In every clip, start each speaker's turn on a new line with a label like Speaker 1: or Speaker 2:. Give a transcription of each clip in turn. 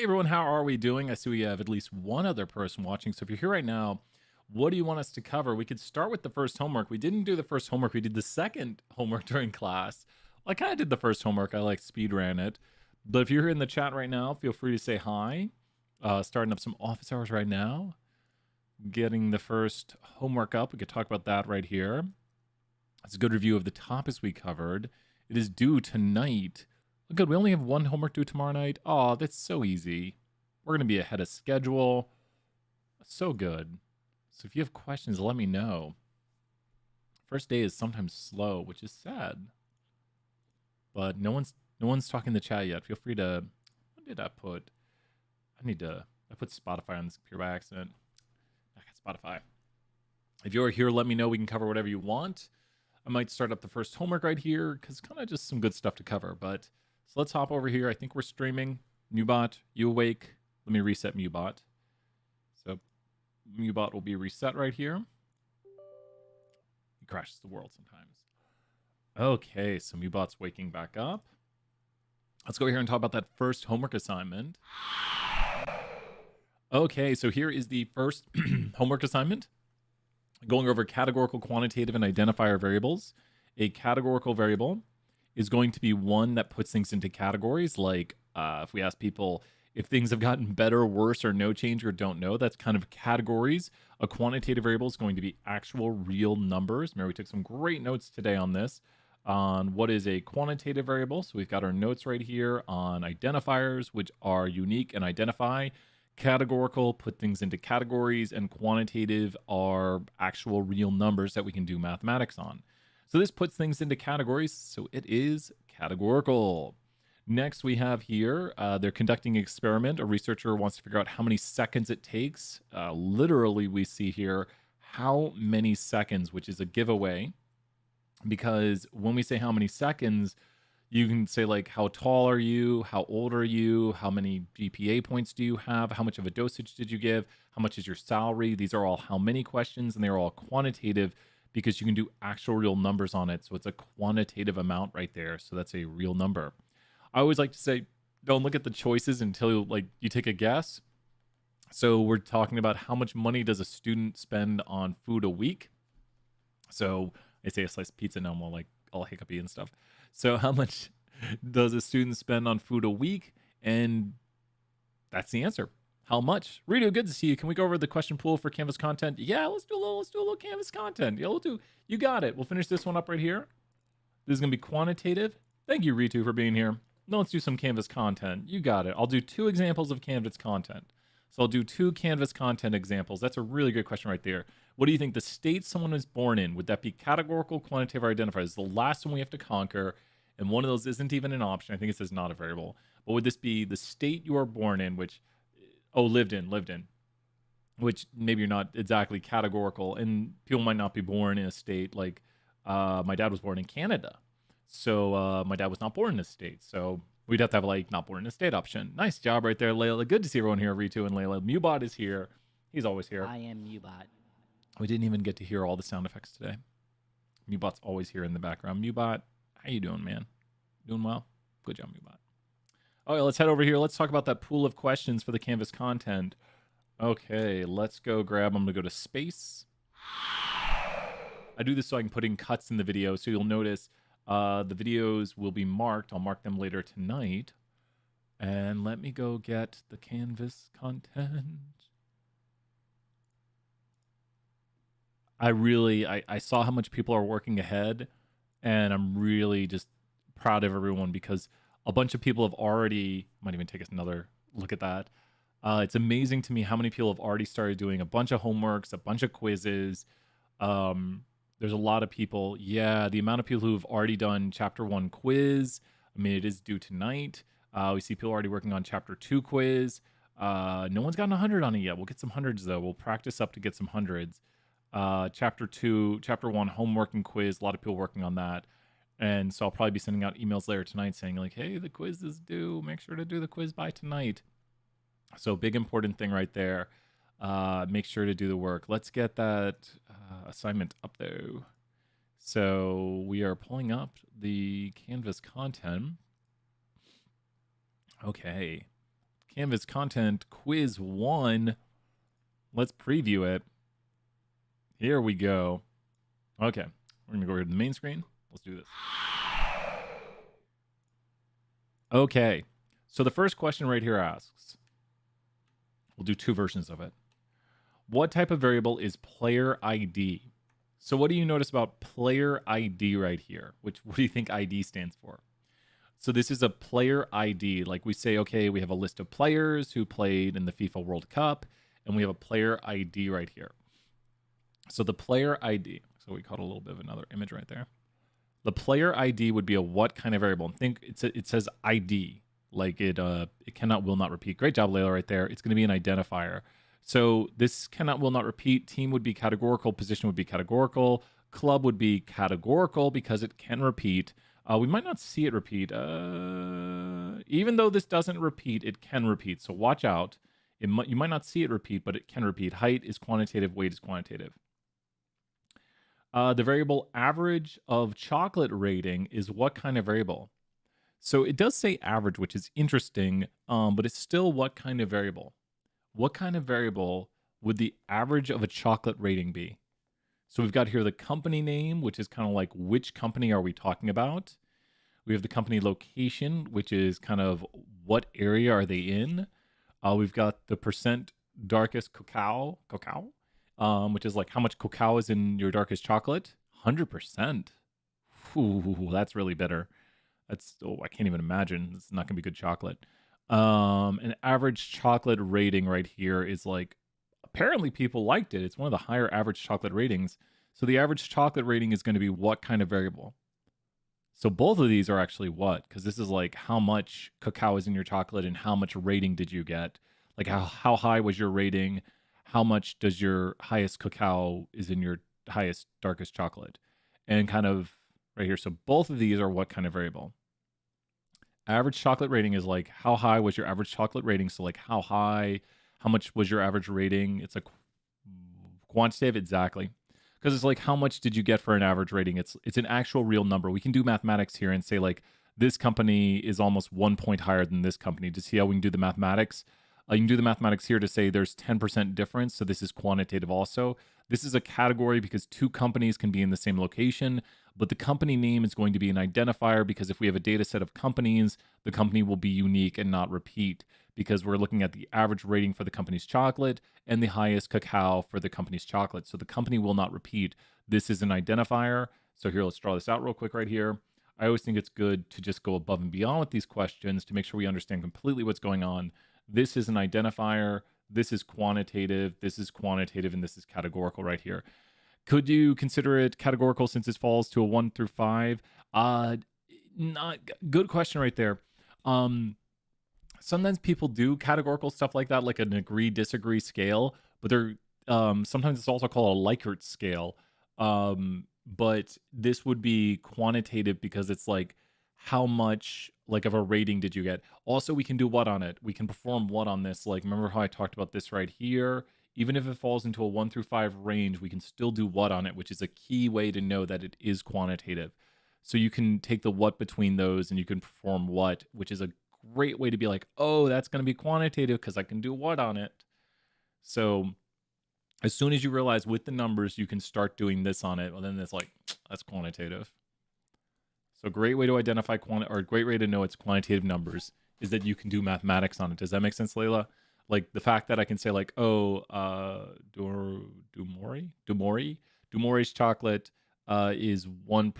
Speaker 1: Hey everyone, how are we doing? I see we have at least one other person watching. So if you're here right now, what do you want us to cover? We could start with the first homework. We didn't do the first homework. We did the second homework during class. Well, I kind of did the first homework. I like speed ran it. But if you're here in the chat right now, feel free to say hi. Starting up some office hours right now. Getting the first homework up. We could talk about that right here. It's a good review of the topics we covered. It is due tonight. Good, we only have one homework due tomorrow night. Oh, that's so easy. We're going to be ahead of schedule. So good. So if you have questions, let me know. First day is sometimes slow, which is sad. But no one's talking in the chat yet. Feel free to... What did I put? I put Spotify on this computer by accident. I got Spotify. If you're here, let me know. We can cover whatever you want. I might start up the first homework right here because kind of just some good stuff to cover. But so let's hop over here. I think we're streaming. Mubot, you awake? Let me reset Mubot. So Mubot will be reset right here. He crashes the world sometimes. Okay, so Mubot's waking back up. Let's go here and talk about that first homework assignment. Okay, so here is the first homework assignment. Going over categorical, quantitative, and identifier variables. A categorical variable is going to be one that puts things into categories. Like if we ask people if things have gotten better, worse, or no change, or don't know, that's kind of categories. A quantitative variable is going to be actual real numbers. Remember, we took some great notes today on this, on what is a quantitative variable. So we've got our notes right here on identifiers, which are unique and identify. Categorical, put things into categories, and quantitative are actual real numbers that we can do mathematics on. So this puts things into categories, so it is categorical. Next, we have here, they're conducting an experiment. A researcher wants to figure out how many seconds it takes. Literally, we see here how many seconds, which is a giveaway, because when we say how many seconds, you can say like, how tall are you? How old are you? How many GPA points do you have? How much of a dosage did you give? How much is your salary? These are all how many questions, and they're all quantitative because you can do actual real numbers on it. So it's a quantitative amount right there. So that's a real number. I always like to say, don't look at the choices until like you take a guess. So we're talking about how much money does a student spend on food a week? So I say a slice of pizza now, I'm all hiccupy and stuff. So how much does a student spend on food a week? And that's the answer. How much? Rito, good to see you. Can we go over the question pool for Canvas content? Yeah, let's do a little Canvas content. Yeah, you got it. We'll finish this one up right here. This is gonna be quantitative. Thank you, Ritu, for being here. Now let's do some Canvas content. You got it. I'll do 2 examples of Canvas content. So I'll do 2 Canvas content examples. That's a really good question right there. What do you think the state someone was born in? Would that be categorical, quantitative, or identifier? It's the last one we have to conquer, and one of those isn't even an option. I think it says not a variable. But would this be the state you are born in, which, lived in, which maybe you're not exactly categorical, and people might not be born in a state like my dad was born in Canada. So my dad was not born in a state. So we'd have to have like not born in a state option. Nice job right there, Layla. Good to see everyone here, Ritu and Layla. Mubot is here. He's always here.
Speaker 2: I am Mubot.
Speaker 1: We didn't even get to hear all the sound effects today. Mubot's always here in the background. Mubot, how you doing, man? Doing well? Good job, Mubot. All right, let's head over here. Let's talk about that pool of questions for the Canvas content. Okay, let's go grab, I'm gonna go to space. I do this so I can put in cuts in the video, so you'll notice the videos will be marked. I'll mark them later tonight. And let me go get the Canvas content. I saw how much people are working ahead, and I'm really just proud of everyone because a bunch of people have already, might even take us another look at that. It's amazing to me how many people have already started doing a bunch of homeworks, a bunch of quizzes. There's a lot of people. Yeah, the amount of people who have already done chapter 1 quiz. I mean, it is due tonight. We see people already working on chapter 2 quiz. No one's gotten 100 on it yet. We'll get some hundreds though. We'll practice up to get some hundreds. Chapter 1 homework and quiz. A lot of people working on that. And so I'll probably be sending out emails later tonight saying like, hey, the quiz is due. Make sure to do the quiz by tonight. So big important thing right there. Make sure to do the work. Let's get that assignment up though. So we are pulling up the Canvas content. Okay. Canvas content quiz 1. Let's preview it. Here we go. Okay, we're gonna go over to the main screen. Let's do this. Okay, so the first question right here asks, we'll do 2 versions of it. What type of variable is player ID? So what do you notice about player ID right here? What do you think ID stands for? So this is a player ID. Like we say, okay, we have a list of players who played in the FIFA World Cup, and we have a player ID right here. So the player ID, so we caught a little bit of another image right there. The player ID would be a what kind of variable? And think it says ID, like it cannot, will not repeat. Great job, Layla, right there. It's going to be an identifier. So this cannot, will not repeat. Team would be categorical. Position would be categorical. Club would be categorical because it can repeat. We might not see it repeat. Even though this doesn't repeat, it can repeat. So watch out. You might not see it repeat, but it can repeat. Height is quantitative. Weight is quantitative. The variable average of chocolate rating is what kind of variable? So it does say average, which is interesting, but it's still what kind of variable? What kind of variable would the average of a chocolate rating be? So we've got here the company name, which is kind of like which company are we talking about? We have the company location, which is kind of what area are they in? We've got the percent darkest cacao, which is like how much cacao is in your darkest chocolate. 100%. Ooh, that's really bitter. I can't even imagine. It's not gonna be good chocolate. An average chocolate rating right here is like, apparently people liked it. It's one of the higher average chocolate ratings. So the average chocolate rating is going to be what kind of variable? So both of these are actually what? Because this is like how much cacao is in your chocolate and how much rating did you get? Like how high was your rating? How much does your highest cacao is in your highest darkest chocolate? And kind of right here. So both of these are what kind of variable? Average chocolate rating is like how high was your average chocolate rating? So like how high, how much was your average rating? It's like quantitative, exactly. Because it's like how much did you get for an average rating? It's an actual real number. We can do mathematics here and say like this company is almost 1 point higher than this company. To see how we can do the mathematics, you can do the mathematics here to say there's 10% difference. So this is quantitative also. This is a category because 2 companies can be in the same location, but the company name is going to be an identifier because if we have a data set of companies, the company will be unique and not repeat because we're looking at the average rating for the company's chocolate and the highest cacao for the company's chocolate. So the company will not repeat. This is an identifier. So here, let's draw this out real quick right here. I always think it's good to just go above and beyond with these questions to make sure we understand completely what's going on. This is an identifier. This is quantitative. This is quantitative, and this is categorical right here. Could you consider it categorical since it falls to a 1 through 5? Not good question right there. Sometimes people do categorical stuff like that, like an agree-disagree scale, but they're sometimes it's also called a Likert scale. But this would be quantitative because it's like how much like of a rating did you get? Also, we can do what on it? We can perform what on this? Like, remember how I talked about this right here? Even if it falls into a 1 through 5 range, we can still do what on it, which is a key way to know that it is quantitative. So you can take the what between those and you can perform what, which is a great way to be like, oh, that's going to be quantitative because I can do what on it. So as soon as you realize with the numbers, you can start doing this on it. Well, then it's like, that's quantitative. So a great way to identify or a great way to know it's quantitative numbers is that you can do mathematics on it. Does that make sense, Layla? Like the fact that I can say like, oh, Dumori's chocolate is 1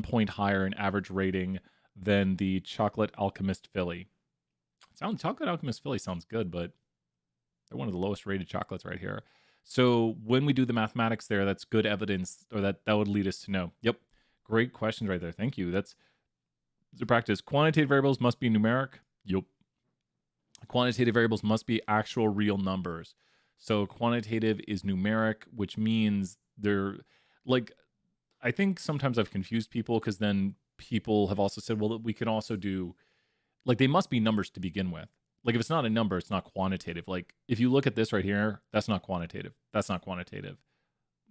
Speaker 1: point higher in average rating than the Chocolate Alchemist Philly. Chocolate Alchemist Philly sounds good, but they're one of the lowest rated chocolates right here. So when we do the mathematics there, that's good evidence, or that would lead us to know. Yep. Great questions right there. Thank you. That's the practice. Quantitative variables must be numeric. Yep. Quantitative variables must be actual real numbers. So quantitative is numeric, which means they're like, I think sometimes I've confused people because then people have also said, well, we can also do, like, they must be numbers to begin with. Like, if it's not a number, it's not quantitative. Like, if you look at this right here, that's not quantitative. That's not quantitative.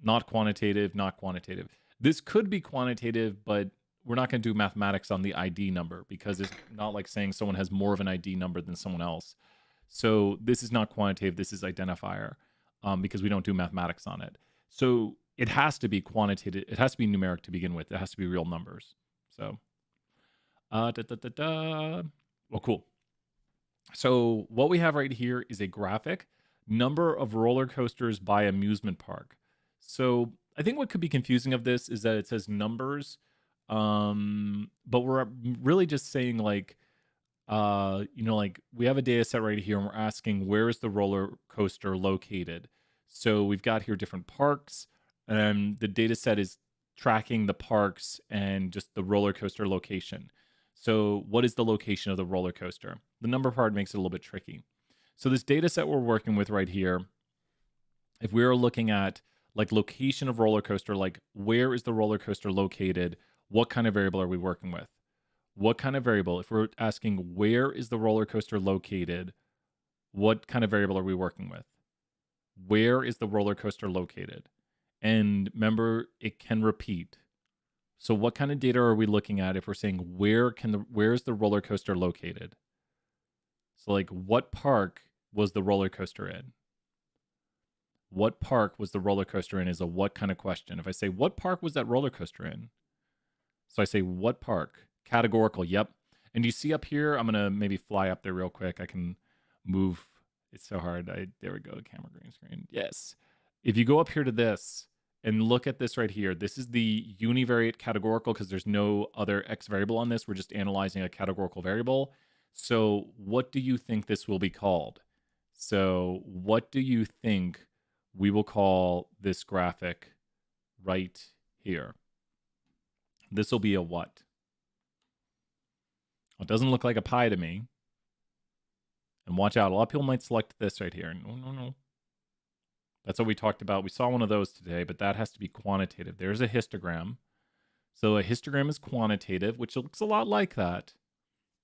Speaker 1: Not quantitative, not quantitative. This could be quantitative, but we're not going to do mathematics on the ID number because it's not like saying someone has more of an ID number than someone else. So this is not quantitative. This is identifier because we don't do mathematics on it. So it has to be quantitative. It has to be numeric to begin with. It has to be real numbers. So, well, cool. So what we have right here is a graphic, number of roller coasters by amusement park. So I think what could be confusing of this is that it says numbers, but we're really just saying like, like we have a data set right here and we're asking where is the roller coaster located. So we've got here different parks, and the data set is tracking the parks and just the roller coaster location. So what is the location of the roller coaster? The number part makes it a little bit tricky. So this data set we're working with right here, if we are looking at like location of roller coaster, like where is the roller coaster located? What kind of variable are we working with? What kind of variable? If we're asking where is the roller coaster located, what kind of variable are we working with? Where is the roller coaster located? And remember, it can repeat. So what kind of data are we looking at if we're saying where is the roller coaster located? So like what park was the roller coaster in? What park was the roller coaster in is a what kind of question. If I say what park was that roller coaster in? So I say what park? Categorical, yep. And you see up here, I'm gonna maybe fly up there real quick. I can move. It's so hard. There we go, camera green screen. Yes. If you go up here to this and look at this right here, this is the univariate categorical because there's no other X variable on this. We're just analyzing a categorical variable. So what do you think this will be called? So what do you think we will call this graphic right here? This will be a what? Well, it doesn't look like a pie to me. And watch out, a lot of people might select this right here. No. That's what we talked about. We saw one of those today, but that has to be quantitative. There's a histogram. So a histogram is quantitative, which looks a lot like that.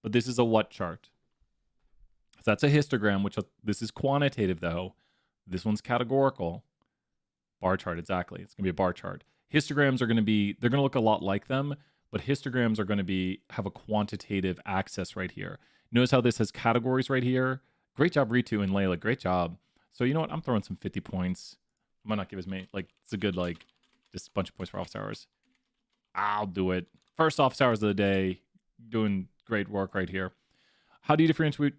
Speaker 1: But this is a what chart? So that's a histogram, which this is quantitative though. This one's categorical. Bar chart, exactly. It's going to be a bar chart. Histograms are going to be, they're going to look a lot like them, but histograms are going to have a quantitative access right here. Notice how this has categories right here. Great job, Ritu and Layla. Great job. So you know what? I'm throwing some 50 points. I might not give as many. Like, it's a good, like, just a bunch of points for office hours. I'll do it. First office hours of the day. Doing great work right here. How do you differentiate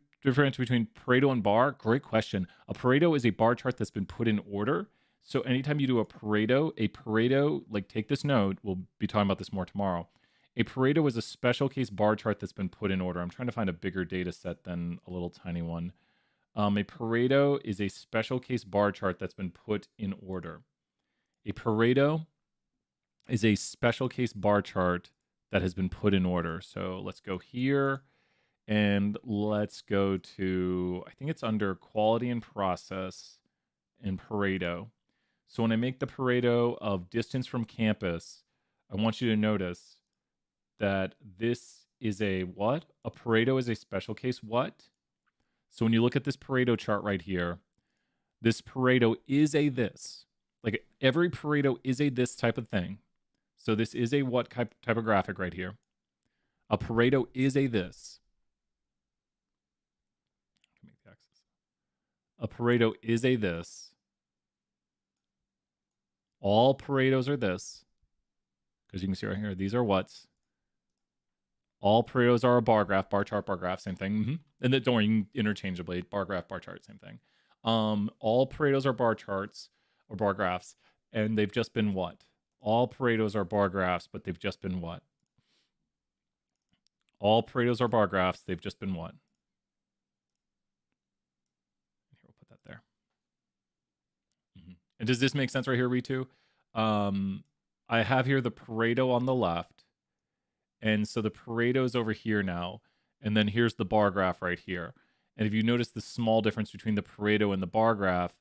Speaker 1: between Pareto and bar? Great question. A Pareto is a bar chart that's been put in order. So anytime you do a Pareto, like take this note, we'll be talking about this more tomorrow. A Pareto is a special case bar chart that's been put in order. I'm trying to find a bigger data set than a little tiny one. A Pareto is a special case bar chart that's been put in order. A Pareto is a special case bar chart that has been put in order. So let's go here and let's go to, I think it's under quality and process in Pareto. So when I make the Pareto of distance from campus, I want you to notice that this is a what? A Pareto is a special case what? So when you look at this Pareto chart right here, this Pareto is a this. Like every Pareto is a this type of thing. So this is a what type of graphic right here. A Pareto is a this. Make the axis. A Pareto is a this. All Paretos are this. Because you can see right here, these are what's. All Paretos are a bar graph, bar chart, bar graph, same thing. And then don't worry, interchangeably, bar graph, bar chart, same thing. All Paretos are bar charts or bar graphs, and they've just been what? All Paretos are bar graphs, but they've just been what? All Paretos are bar graphs, they've just been what? Here, we'll put that there. And does this make sense right here, Ritu? I have here the Pareto on the left. And so the Pareto is over here now. And then here's the bar graph right here. And if you notice the small difference between the Pareto and the bar graph,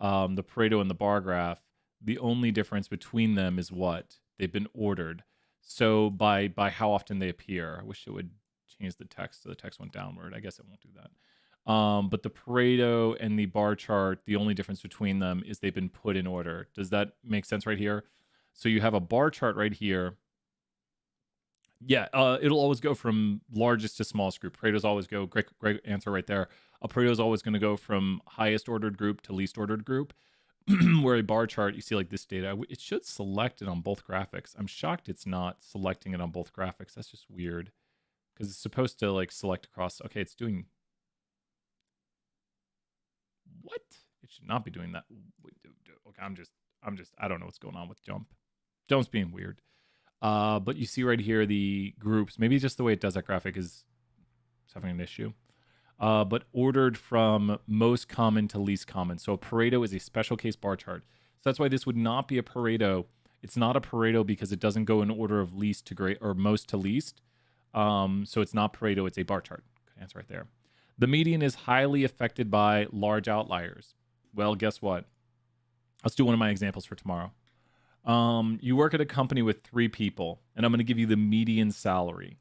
Speaker 1: the Pareto and the bar graph, the only difference between them is what? They've been ordered. So by how often they appear. I wish it would change the text so the text went downward. I guess it won't do that. But the Pareto and the bar chart, the only difference between them is they've been put in order. Does that make sense right here? So you have a bar chart right here. Yeah, it'll always go from largest to smallest group. Pareto's always go, great answer right there. A Pareto's always going to go from highest ordered group to least ordered group. Where a bar chart, you see like this data, it should select it on both graphics. I'm shocked it's not selecting it on both graphics. That's just weird because it's supposed to like select across. Okay, it's doing what? It should not be doing that. Okay, I don't know what's going on with Jump. Jump's being weird. But you see right here the groups. Maybe just the way it does that graphic is having an issue. But ordered from most common to least common. So a Pareto is a special case bar chart. So that's why this would not be a Pareto. It's not a Pareto because it doesn't go in order of least to great or most to least. So it's not Pareto, it's a bar chart. Good answer right there. The median is highly affected by large outliers. Well, guess what? Let's do one of my examples for tomorrow. You work at a company with 3 people, and I'm going to give you the median salary.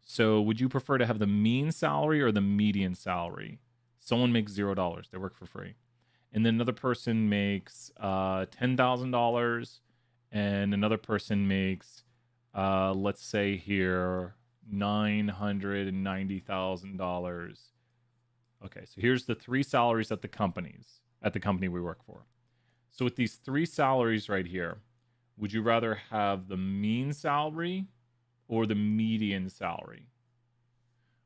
Speaker 1: So would you prefer to have the mean salary or the median salary? Someone makes $0. They work for free. And then another person makes $10,000 and another person makes, let's say here, $990,000. Okay, so here's the 3 salaries at the company we work for. So with these 3 salaries right here, would you rather have the mean salary or the median salary?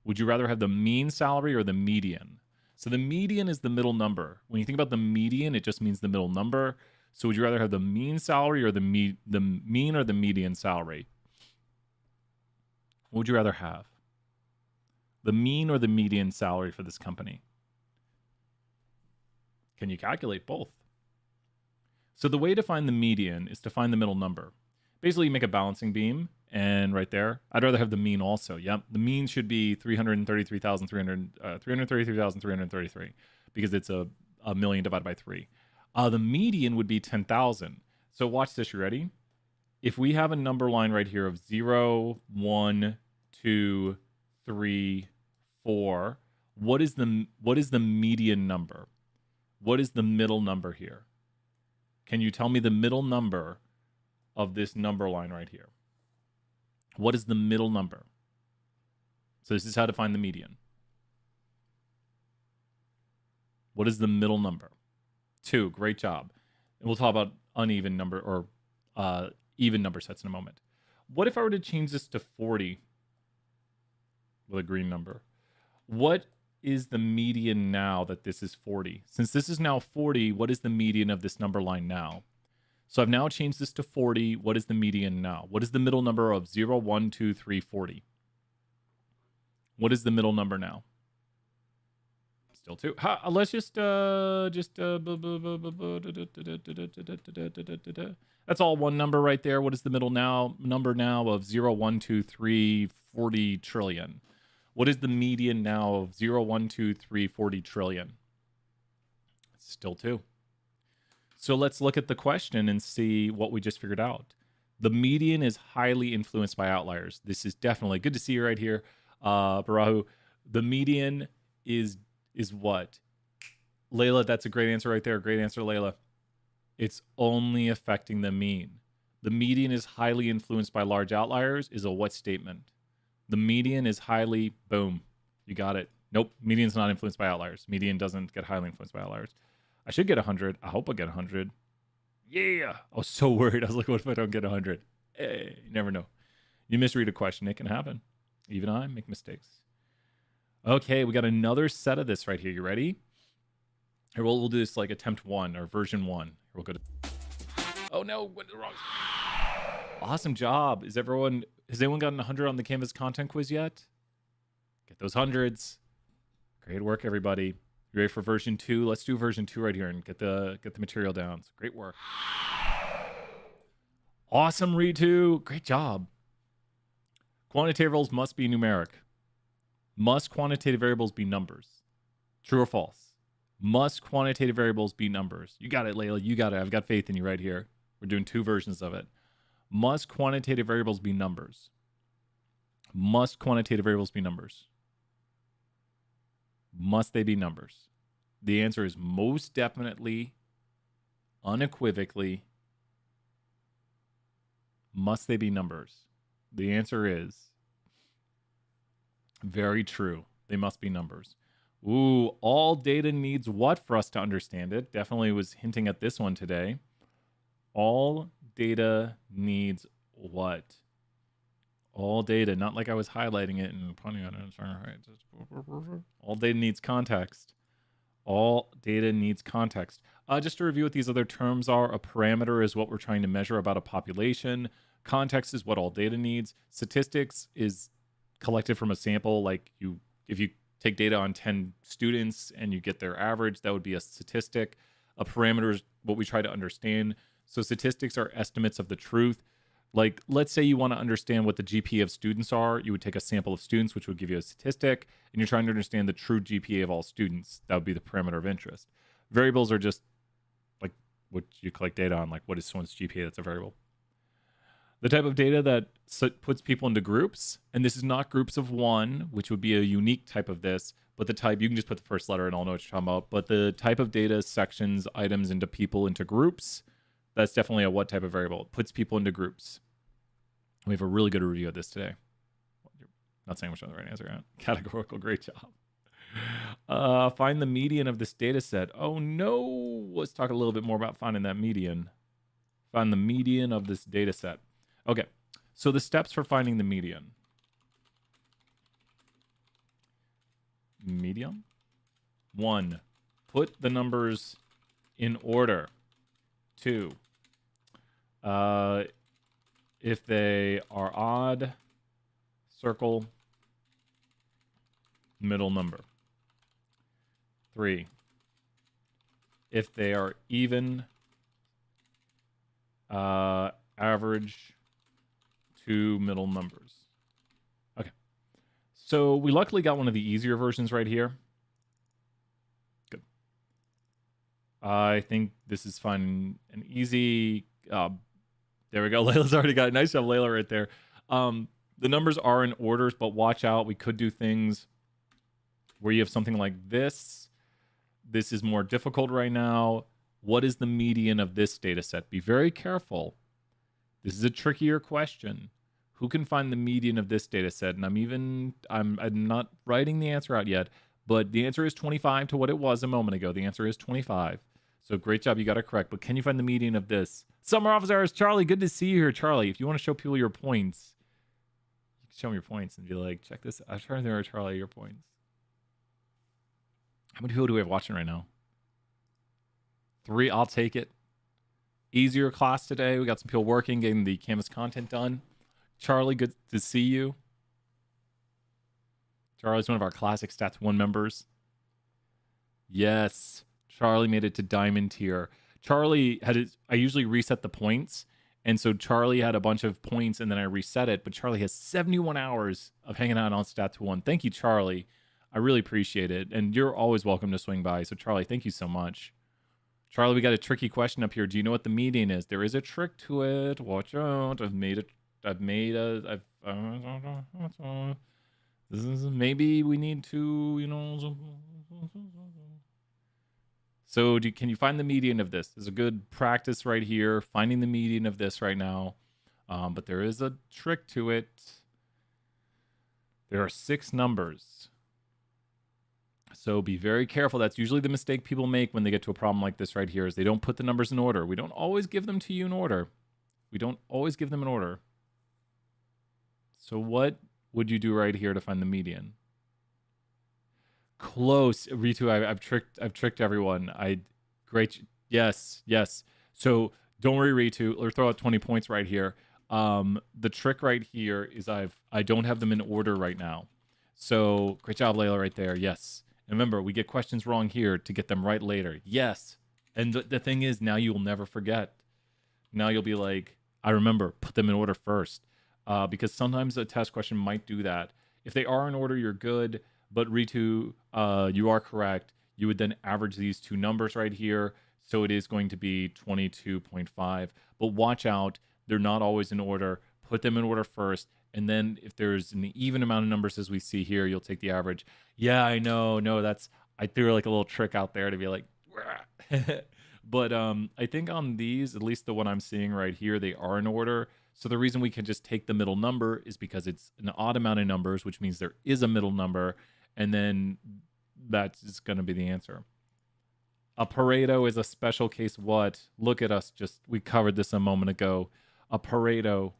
Speaker 1: Would you rather have the mean salary or the median? So the median is the middle number. When you think about the median, it just means the middle number. So would you rather have the mean salary or the mean or the median salary? What would you rather have? The mean or the median salary for this company? Can you calculate both? So the way to find the median is to find the middle number. Basically, you make a balancing beam, and right there, I'd rather have the mean also. Yep, the mean should be 333,333 because it's a million divided by 3. The median would be 10,000. So watch this. You ready? If we have a number line right here of 0, 1, 2, 3, 4, what is the median number? What is the middle number here? Can you tell me the middle number of this number line right here? What is the middle number? So this is how to find the median. What is the middle number? 2. Great job. And we'll talk about uneven number or even number sets in a moment. What if I were to change this to 40 with a green number? What is the median now that this is 40? Since this is now 40, what is the median of this number line now? So I've now changed this to 40. What is the median now? What is the middle number of 0, 1, 2, 3, 40? What is the middle number now? Still 2. Let's just that's all one number right there. What is the middle number now of 0, 1, 2, 3, 40 trillion? What is the median now of 0, 1, 2, 3, 40 trillion? It's still 2. So let's look at the question and see what we just figured out. The median is highly influenced by outliers. This is definitely good to see you right here, Barahu. The median is what? Layla, that's a great answer right there. Great answer, Layla. It's only affecting the mean. The median is highly influenced by large outliers is a what statement? The median is highly, boom, you got it. Nope, median's not influenced by outliers. Median doesn't get highly influenced by outliers. I should get 100. I hope I get 100. Yeah. I was so worried. I was like, what if I don't get 100? Hey, you never know. You misread a question. It can happen. Even I make mistakes. Okay, we got another set of this right here. You ready? Here, we'll do this like attempt 1 or version 1. Here, we'll go to... Oh, no. Went wrong. Awesome job. Has anyone gotten 100 on the Canvas content quiz yet? Get those hundreds. Great work, everybody. You ready for version 2? Let's do version 2 right here and get the material down. So great work. Awesome, Ritu. Great job. Quantitative variables must be numeric. Must quantitative variables be numbers? True or false? Must quantitative variables be numbers? You got it, Layla. You got it. I've got faith in you right here. We're doing 2 versions of it. Must quantitative variables be numbers? Must quantitative variables be numbers? Must they be numbers? The answer is most definitely, unequivocally, must they be numbers? The answer is Very true. They must be numbers. Ooh, all data needs what for us to understand it? Definitely was hinting at this one today. All data needs what? All data, not like I was highlighting it and pointing at it. All data needs context. All data needs context. Just to review what these other terms are, a parameter is what we're trying to measure about a population. Context is what all data needs. Statistics is collected from a sample. Like if you take data on 10 students and you get their average, that would be a statistic. A parameter is what we try to understand. So statistics are estimates of the truth. Like, let's say you want to understand what the GPA of students are. You would take a sample of students, which would give you a statistic, and you're trying to understand the true GPA of all students. That would be the parameter of interest. Variables are just like what you collect data on, like what is someone's GPA, that's a variable. The type of data that puts people into groups, and this is not groups of one, which would be a unique type of this, but the type, you can just put the first letter and I'll know what you're talking about, but the type of data, sections, items into people, into groups, that's definitely a what type of variable. It puts people into groups. We have a really good review of this today. Not saying which one the right answer yet. Categorical, great job. Find the median of this data set. Oh no, let's talk a little bit more about finding that median. Find the median of this data set. Okay, so the steps for finding the median. Median. 1, put the numbers in order. 2, if they are odd, circle middle number. 3, if they are even, average 2 middle numbers. Okay. So we luckily got one of the easier versions right here. Good. I think this is fun and easy. There we go. Layla's already got it. Nice job, Layla, right there. The numbers are in orders, but watch out. We could do things where you have something like this. This is more difficult right now. What is the median of this data set? Be very careful. This is a trickier question. Who can find the median of this data set? And I'm not writing the answer out yet, but the answer is 25 to what it was a moment ago. The answer is 25. So great job, you got it correct. But can you find the median of this? Summer Office Hours, Charlie, good to see you here, Charlie. If you want to show people your points, you can show them your points and be like, check this. I'm trying to think, Charlie, your points. How many people do we have watching right now? 3, I'll take it. Easier class today. We got some people working, getting the Canvas content done. Charlie, good to see you. Charlie's one of our classic Stats 1 members. Yes. Charlie made it to Diamond tier. Charlie I usually reset the points. And so Charlie had a bunch of points and then I reset it. But Charlie has 71 hours of hanging out on Stats 1. Thank you, Charlie. I really appreciate it. And you're always welcome to swing by. So Charlie, thank you so much. Charlie, we got a tricky question up here. Do you know what the median is? There is a trick to it. Watch out. This is maybe we need to, So can you find the median of this? There's a good practice right here, finding the median of this right now. But there is a trick to it. There are 6 numbers. So be very careful. That's usually the mistake people make when they get to a problem like this right here, is they don't put the numbers in order. We don't always give them to you in order. We don't always give them in order. So what would you do right here to find the median? Close. Ritu, I've tricked everyone. Great. Yes. So don't worry, Ritu. Let's throw out 20 points right here. The trick right here is I don't have them in order right now. So great job, Layla, right there. Yes. And remember, we get questions wrong here to get them right later. Yes. And the thing is, now you will never forget. Now you'll be like, I remember, put them in order first. Because sometimes a test question might do that. If they are in order, you're good. But Ritu, you are correct. You would then average these 2 numbers right here. So it is going to be 22.5. But watch out. They're not always in order. Put them in order first. And then if there's an even amount of numbers as we see here, you'll take the average. Yeah, I know. No, I threw like a little trick out there to be like, But I think on these, at least the one I'm seeing right here, they are in order. So the reason we can just take the middle number is because it's an odd amount of numbers, which means there is a middle number, and then that's going to be the answer. A Pareto is a special case what? Look at us, we covered this a moment ago. A Pareto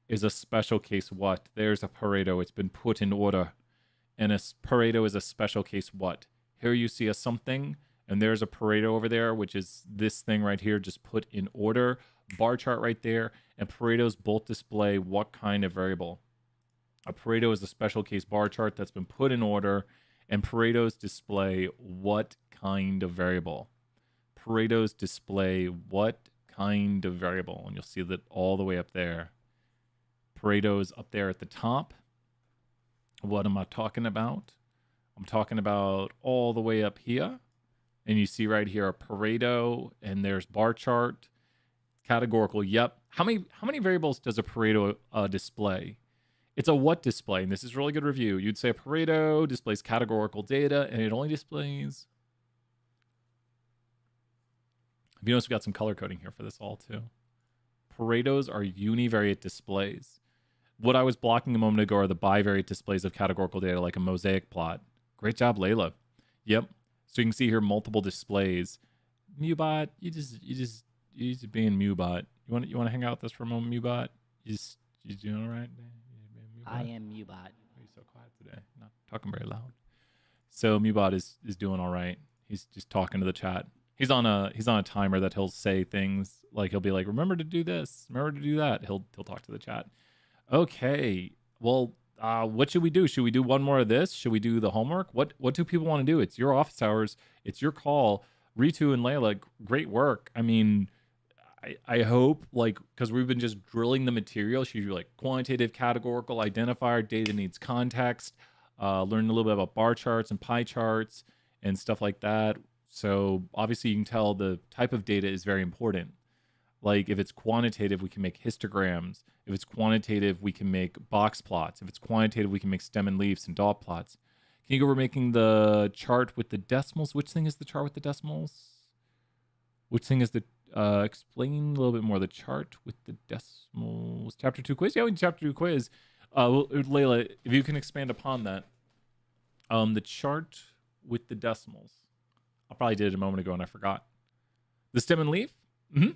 Speaker 1: is a special case what? There's a Pareto. It's been put in order. And a Pareto is a special case what? Here you see a something, and there's a Pareto over there, which is this thing right here, just put in order. Bar chart right there. And Paretos both display what kind of variable? A Pareto is a special case bar chart that's been put in order. And Paretos display what kind of variable? Paretos display what kind of variable? And you'll see that all the way up there. Pareto's up there at the top. What am I talking about? I'm talking about all the way up here. And you see right here a Pareto, and there's bar chart, categorical. Yep. How many variables does a Pareto display? It's a what display, and this is really good review. You'd say a Pareto displays categorical data, and it only displays. You notice we got some color coding here for this all too. Paretos are univariate displays. What I was blocking a moment ago are the bivariate displays of categorical data, like a mosaic plot. Great job, Layla. Yep. So you can see here multiple displays. Mubot, you just being Mubot. You want to hang out with us for a moment, Mubot? You doing all right?
Speaker 2: I am Mubot.
Speaker 1: You're so quiet today. Not talking very loud. So Mubot is doing all right. He's just talking to the chat. He's on a timer that he'll say things like he'll be like, remember to do this, remember to do that. He'll talk to the chat. Okay. Well, what should we do? Should we do one more of this? Should we do the homework? What do people want to do? It's your office hours. It's your call. Ritu and Layla, great work. I mean, I hope, like, because we've been just drilling the material. She's like quantitative, categorical, identifier, data needs context, learn a little bit about bar charts and pie charts and stuff like that. So obviously you can tell the type of data is very important. Like if it's quantitative, we can make histograms. If it's quantitative, we can make box plots. If it's quantitative, we can make stem and leaves and dot plots. Can you go over making the chart with the decimals? Which thing is the chart with the decimals? Which thing is the, explain a little bit more. The chart with the decimals. Chapter 2 quiz? Yeah, we can chapter 2 quiz. Well, Layla, if you can expand upon that. The chart with the decimals. I probably did it a moment ago and I forgot. The stem and leaf? Mm-hmm.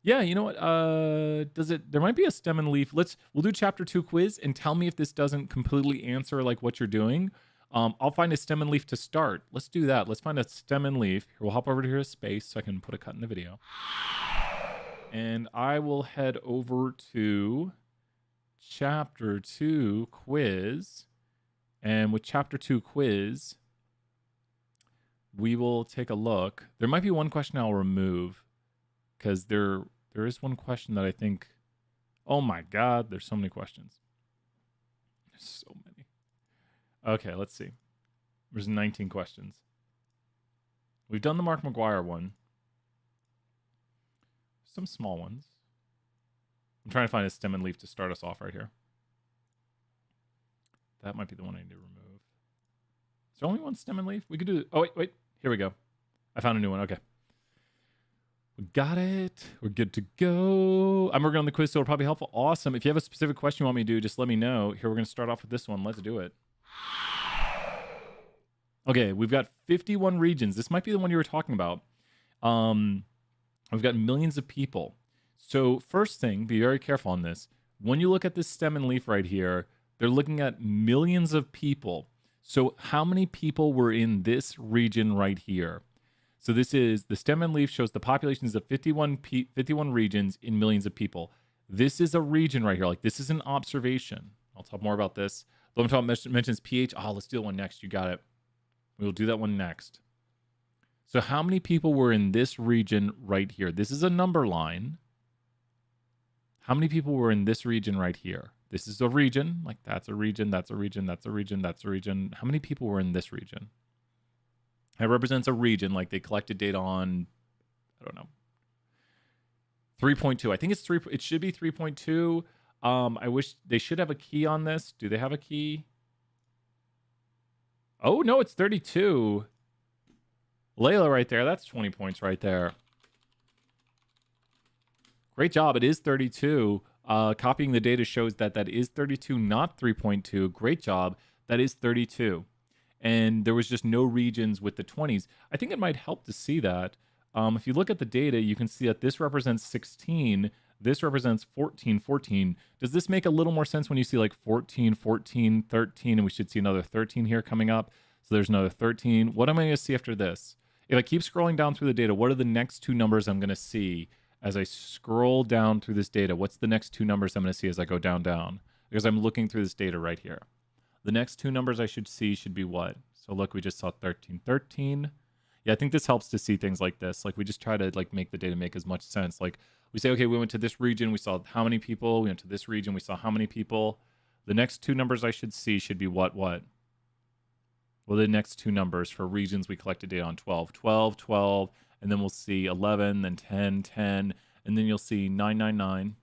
Speaker 1: Yeah, you know what? There might be a stem and leaf. We'll do chapter 2 quiz and tell me if this doesn't completely answer like what you're doing. I'll find a stem and leaf to start. Let's do that. Let's find a stem and leaf. Here, we'll hop over to here space so I can put a cut in the video. And I will head over to chapter 2 quiz. And with chapter 2 quiz, we will take a look. There might be one question I'll remove because there is one question that I think, oh my God, there's so many questions. There's so many. Okay, let's see. There's 19 questions. We've done the Mark McGuire one. Some small ones. I'm trying to find a stem and leaf to start us off right here. That might be the one I need to remove. Is there only one stem and leaf? We could do... Oh, wait. Here we go. I found a new one. Okay. We got it. We're good to go. I'm working on the quiz, so it'll probably be helpful. Awesome. If you have a specific question you want me to do, just let me know. Here, we're going to start off with this one. Let's do it. Okay, we've got 51 regions. This might be the one you were talking about. We've got millions of people. So first thing, be very careful on this. When you look at this stem and leaf right here, they're looking at millions of people. So how many people were in this region right here? So this is, the stem and leaf shows the populations of 51 regions in millions of people. This is a region right here. Like this is an observation. I'll talk more about this. The one mentions pH. Oh, let's do that one next. You got it. We'll do that one next. So how many people were in this region right here? This is a number line. How many people were in this region right here? This is a region. Like that's a region, that's a region, that's a region, that's a region. How many people were in this region? It represents a region, like they collected data on, I don't know, 3.2. I think it's 3. It should be 3.2. I wish they should have a key on this. Do they have a key? Oh, no, it's 32. Layla right there. That's 20 points right there. Great job. It is 32. Copying the data shows that that is 32, not 3.2. Great job. That is 32. And there was just no regions with the 20s. I think it might help to see that. If you look at the data, you can see that this represents 16. This represents 14, 14. Does this make a little more sense when you see like 14, 14, 13, and we should see another 13 here coming up? So there's another 13. What am I going to see after this? If I keep scrolling down through the data, what are the next two numbers I'm going to see as I scroll down through this data? What's the next two numbers I'm going to see as I go down? Because I'm looking through this data right here. The next two numbers I should see should be what? So look, we just saw 13, 13. Yeah, I think this helps to see things like this. Like we just try to like make the data make as much sense. Like we say, okay, we went to this region, we saw how many people. We went to this region, we saw how many people. The next two numbers I should see should be what? Well, the next two numbers for regions we collected data on: 12, 12, 12, and then we'll see 11, then 10, 10, and then you'll see 9, 9, 9.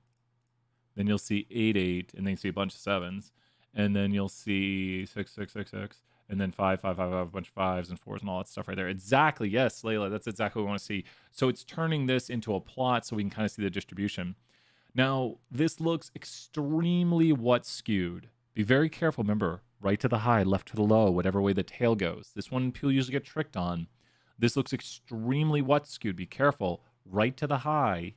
Speaker 1: Then you'll see 8, 8, and then you see a bunch of 7s. And then you'll see 6, 6, 6, 6, and then 5, 5, 5, 5, a bunch of 5s and 4s and all that stuff right there. Exactly. Yes, Layla, that's exactly what we want to see. So it's turning this into a plot so we can kind of see the distribution. Now, this looks extremely what skewed. Be very careful. Remember, right to the high, left to the low, whatever way the tail goes. This one people usually get tricked on. This looks extremely what skewed. Be careful. Right to the high,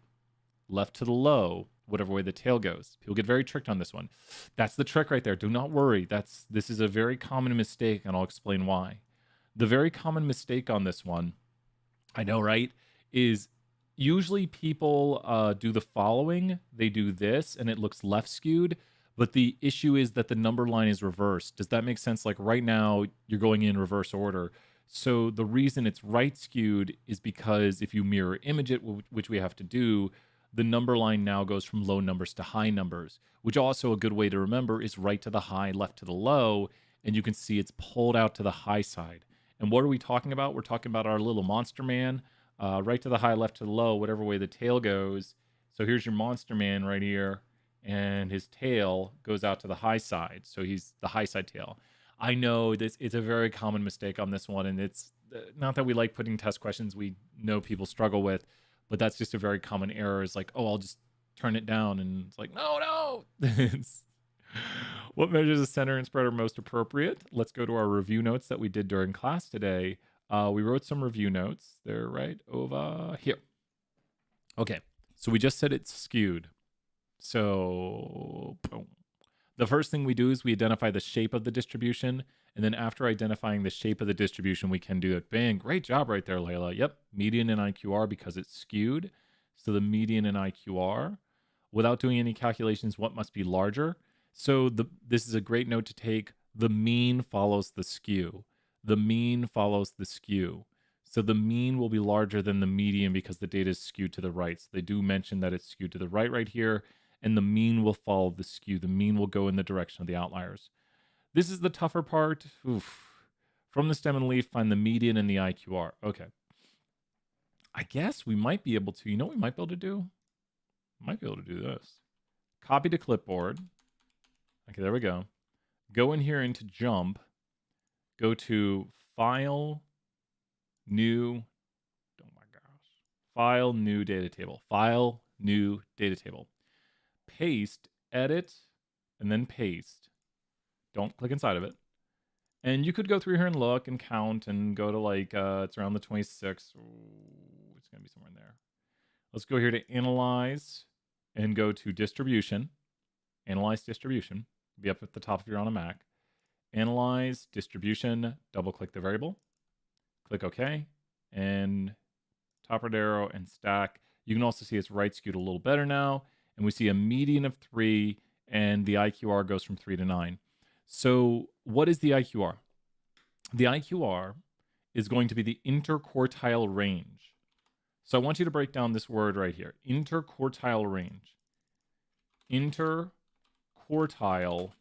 Speaker 1: left to the low, whatever way the tail goes. People get very tricked on this one. That's the trick right there. Do not worry. This is a very common mistake, and I'll explain why. The very common mistake on this one, I know, right, is usually people do the following. They do this, and it looks left skewed. But the issue is that the number line is reversed. Does that make sense? Like right now, you're going in reverse order. So the reason it's right skewed is because if you mirror image it, which we have to do, the number line now goes from low numbers to high numbers, which also a good way to remember is right to the high, left to the low, and you can see it's pulled out to the high side. And what are we talking about? We're talking about our little monster man, right to the high, left to the low, whatever way the tail goes. So here's your monster man right here, and his tail goes out to the high side. So he's the high side tail. I know this it's a very common mistake on this one, and it's not that we like putting test questions we know people struggle with, but that's just a very common error. Is like, oh, I'll just turn it down, and it's like, no. What measures of center and spread are most appropriate? Let's go to our review notes that we did during class today. We wrote some review notes. They're right over here. Okay, so we just said it's skewed. So boom. The first thing we do is we identify the shape of the distribution. And then after identifying the shape of the distribution, we can do it. Bang, great job right there, Layla. Yep, median and IQR because it's skewed. So the median and IQR. Without doing any calculations, what must be larger? So this is a great note to take. The mean follows the skew. The mean follows the skew. So the mean will be larger than the median because the data is skewed to the right. So they do mention that it's skewed to the right here. And the mean will follow the skew. The mean will go in the direction of the outliers. This is the tougher part. Oof. From the stem and leaf, find the median and the IQR. Okay. I guess we might be able to, you know what we might be able to do? Might be able to do this. Copy to clipboard. Okay, there we go. Go in here into jump. Go to File, New, oh my gosh. File, New Data Table. File, New Data Table. Paste, edit, and then paste. Don't click inside of it. And you could go through here and look and count and go to like, it's around the 26th. Ooh, it's going to be somewhere in there. Let's go here to Analyze and go to Distribution. Analyze Distribution. Be up at the top if you're on a Mac. Analyze Distribution. Double click the variable. Click OK. And top right arrow and stack. You can also see it's right skewed a little better now. And we see a median of 3, and the IQR goes from 3 to 9. So what is the IQR? The IQR is going to be the interquartile range. So I want you to break down this word right here. Interquartile range. Interquartile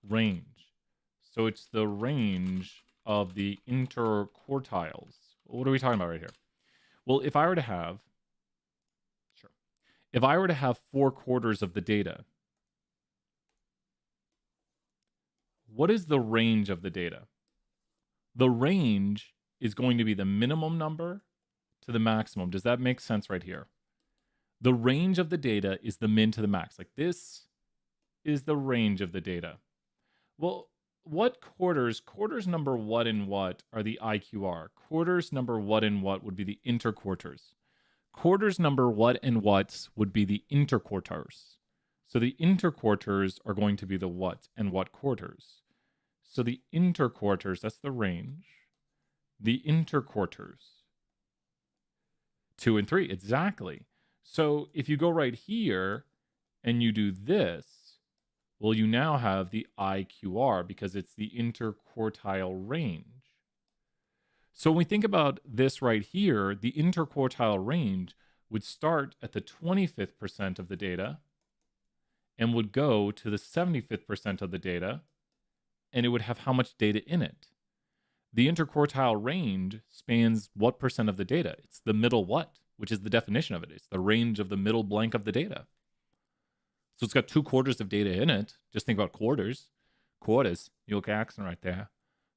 Speaker 1: range. So it's the range of the interquartiles. What are we talking about right here? Well, if I were to have 4 quarters of the data, what is the range of the data? The range is going to be the minimum number to the maximum. Does that make sense right here? The range of the data is the min to the max. Like this is the range of the data. Well, what quarters number what and what are the IQR? Quarters number what and what would be the interquarters. Quarters number what and what's would be the interquarters. So the interquarters are going to be the what and what quarters. So the interquarters, that's the range. The interquarters, 2 and 3, exactly. So if you go right here and you do this, well, you now have the IQR because it's the interquartile range. So when we think about this right here, the interquartile range would start at the 25th percent of the data and would go to the 75th percent of the data, and it would have how much data in it. The interquartile range spans what percent of the data? It's the middle what, which is the definition of it. It's the range of the middle blank of the data. So it's got 2 quarters of data in it. Just think about quarters. Quarters, you look accent right there.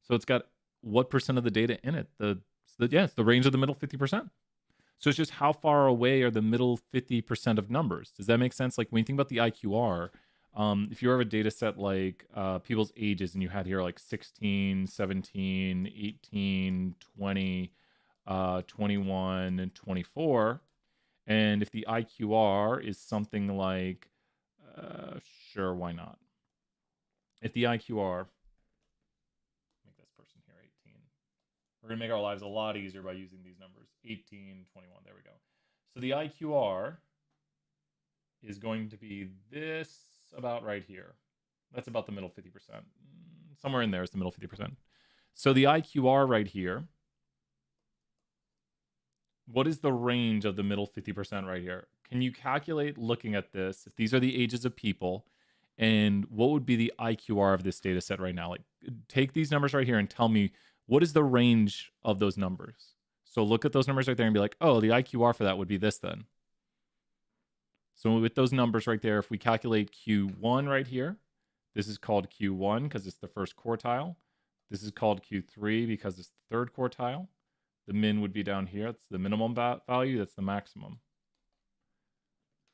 Speaker 1: So it's got what percent of the data in it? It's the range of the middle 50%. So it's just how far away are the middle 50% of numbers. Does that make sense? Like when you think about the IQR, if you have a data set like people's ages and you had here like 16, 17, 18, 20, 21, and 24, and if the IQR is something like, sure, why not? If the IQR, make this person here 18. We're going to make our lives a lot easier by using these numbers. 18, 21, there we go. So the IQR is going to be this about right here. That's about the middle 50%. Somewhere in there is the middle 50%. So the IQR right here, what is the range of the middle 50% right here? Can you calculate looking at this, if these are the ages of people, and what would be the IQR of this data set right now? Like take these numbers right here and tell me what is the range of those numbers. So look at those numbers right there and be like, oh, the IQR for that would be this then. So with those numbers right there, if we calculate Q1 right here, this is called Q1 because it's the first quartile. This is called Q3 because it's the third quartile. The min would be down here. That's the minimum value. That's the maximum.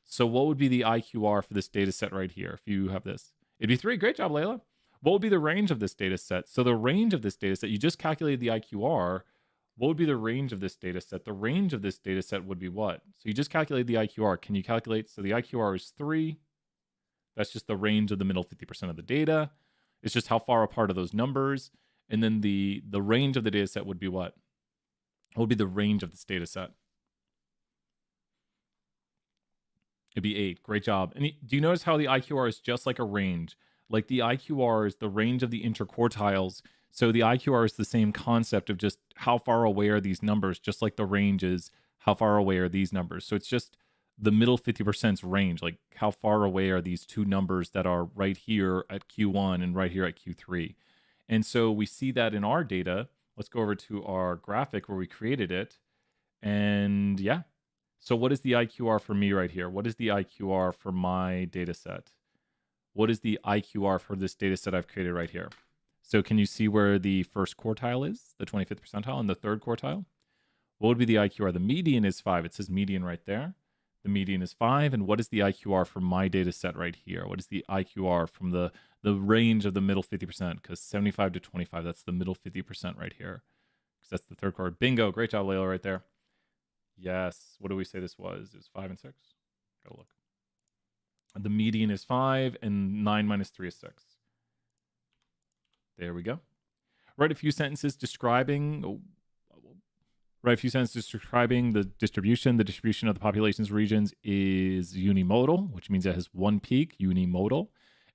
Speaker 1: So what would be the IQR for this data set right here if you have this? It'd be 3. Great job, Layla. What would be the range of this data set? So the range of this data set, you just calculated the IQR. What would be the range of this data set? The range of this data set would be what? So you just calculated the IQR. Can you calculate? So the IQR is 3. That's just the range of the middle 50% of the data. It's just how far apart are those numbers. And then the range of the data set would be what? What would be the range of this data set? It'd be 8. Great job. And do you notice how the IQR is just like a range? Like the IQR is the range of the interquartiles. So the IQR is the same concept of just how far away are these numbers, just like the range is how far away are these numbers. So it's just the middle 50%'s range, like how far away are these two numbers that are right here at Q1 and right here at Q3. And so we see that in our data. Let's go over to our graphic where we created it. And yeah. So what is the IQR for me right here? What is the IQR for my data set? What is the IQR for this data set I've created right here? So can you see where the first quartile is, the 25th percentile, and the third quartile? What would be the IQR? The median is 5. It says median right there. The median is 5. And what is the IQR for my data set right here? What is the IQR from the range of the middle 50%? Because 75 to 25, that's the middle 50% right here. Because that's the third quarter. Bingo. Great job, Layla, right there. Yes. What do we say this was? It was 5 and 6. Go look. The median is 5, and 9 minus 3 is 6. There we go. Write a few sentences describing the distribution. The distribution of the population's regions is unimodal, which means it has one peak, unimodal,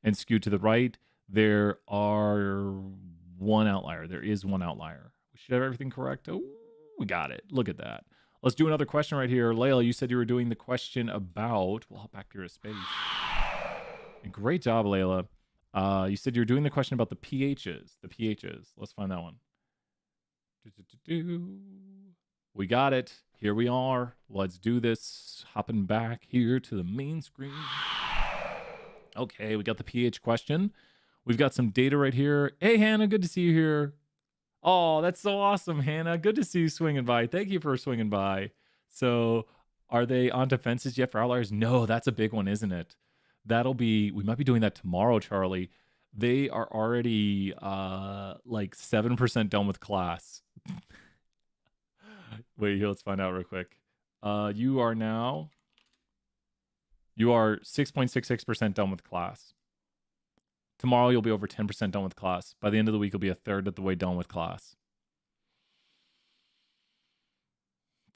Speaker 1: and skewed to the right. There are one outlier. There is one outlier. We should have everything correct. Oh, we got it. Look at that. Let's do another question right here. Layla, you said you were doing the question about, we'll hop back here to space. Great job, Layla. You said you're doing the question about the pHs. The pHs. Let's find that one. We got it. Here we are. Let's do this. Hopping back here to the main screen. Okay, we got the pH question. We've got some data right here. Hey, Hannah, good to see you here. Oh, that's so awesome, Hannah. Good to see you swinging by. Thank you for swinging by. So Are they on defenses yet for Outliers? No, that's a big one, isn't it? We might be doing that tomorrow, Charlie. They are already like 7% done with class. Wait, here, let's find out real quick. You are 6.66% done with class. Tomorrow you'll be over 10% done with class. By the end of the week, you'll be a third of the way done with class.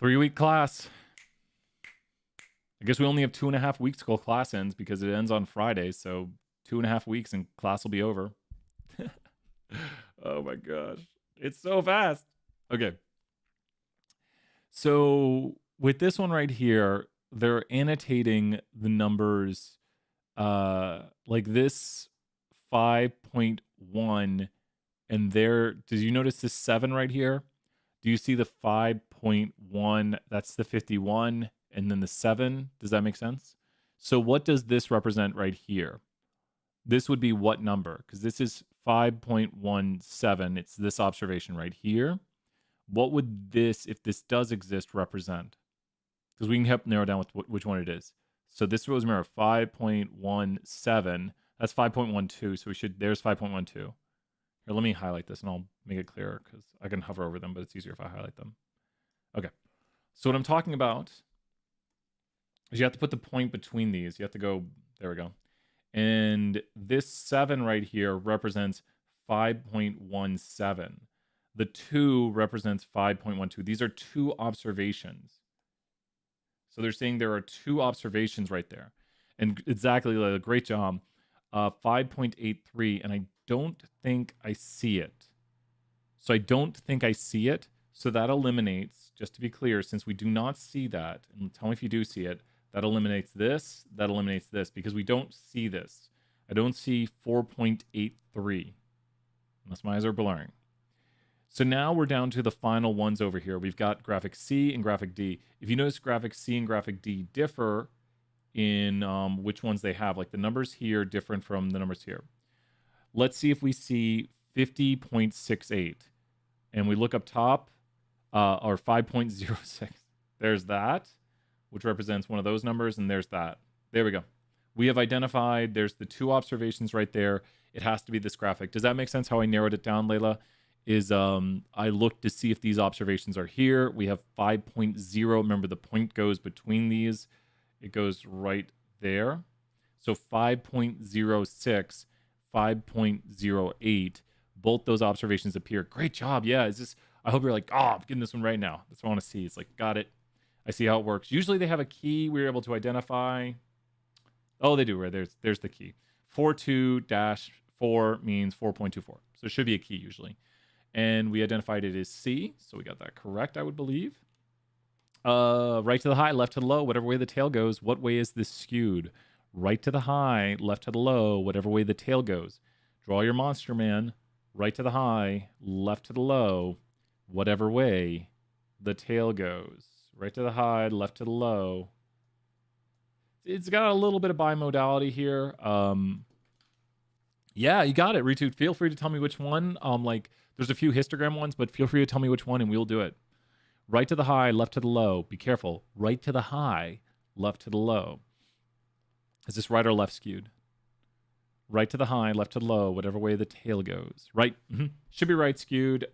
Speaker 1: 3-week class. I guess we only have 2.5 weeks till class ends because it ends on Friday. So 2.5 weeks and class will be over. Oh my gosh. It's so fast. Okay. So with this one right here, they're annotating the numbers like this 5.1 and there. Did you notice this 7 right here? Do you see the 5.1? That's the 51 and then the 7. Does that make sense? So what does this represent right here? This would be what number? Because this is 5.17. It's this observation right here. What would this, if this does exist, represent? Because we can help narrow down with which one it is. So this was mirror 5.17. That's 5.12. So there's 5.12. Here, let me highlight this and I'll make it clearer because I can hover over them, but it's easier if I highlight them. Okay. So what I'm talking about is you have to put the point between these. You have to go, there we go. And this 7 right here represents 5.17. The 2 represents 5.12. These are 2 observations. So they're saying there are 2 observations right there. And exactly, great job. 5.83, and I don't think I see it. So I don't think I see it. So that eliminates, just to be clear, since we do not see that, and tell me if you do see it, that eliminates this, because we don't see this. I don't see 4.83, unless my eyes are blurring. So now we're down to the final ones over here. We've got graphic C and graphic D. If you notice, graphic C and graphic D differ in which ones they have. Like the numbers here different from the numbers here. Let's see if we see 50.68. And we look up top, or 5.06. There's that, which represents one of those numbers, and there's that. There we go. We have identified, there's the 2 observations right there. It has to be this graphic. Does that make sense how I narrowed it down, Layla? I looked to see if these observations are here. We have 5.0. Remember, the point goes between these. It goes right there. So 5.06, 5.08, both those observations appear. Great job. Yeah, I hope you're like, oh, I'm getting this one right now. That's what I want to see. It's like, got it. I see how it works. Usually they have a key we're able to identify. Oh, they do, right? There's the key. 42-4 means 4.24. So it should be a key usually. And we identified it as C, so we got that correct, I would believe. Right to the high, left to the low, whatever way the tail goes. What way is this skewed? Right to the high, left to the low, whatever way the tail goes. Draw your monster, man. Right to the high, left to the low, whatever way the tail goes. Right to the high, left to the low. It's got a little bit of bimodality here. Yeah, you got it, Ritu. Feel free to tell me which one. There's a few histogram ones, but feel free to tell me which one and we'll do it. Right to the high, left to the low. Be careful. Right to the high, left to the low. Is this right or left skewed? Right to the high, left to the low, whatever way the tail goes. Right. Should be right skewed.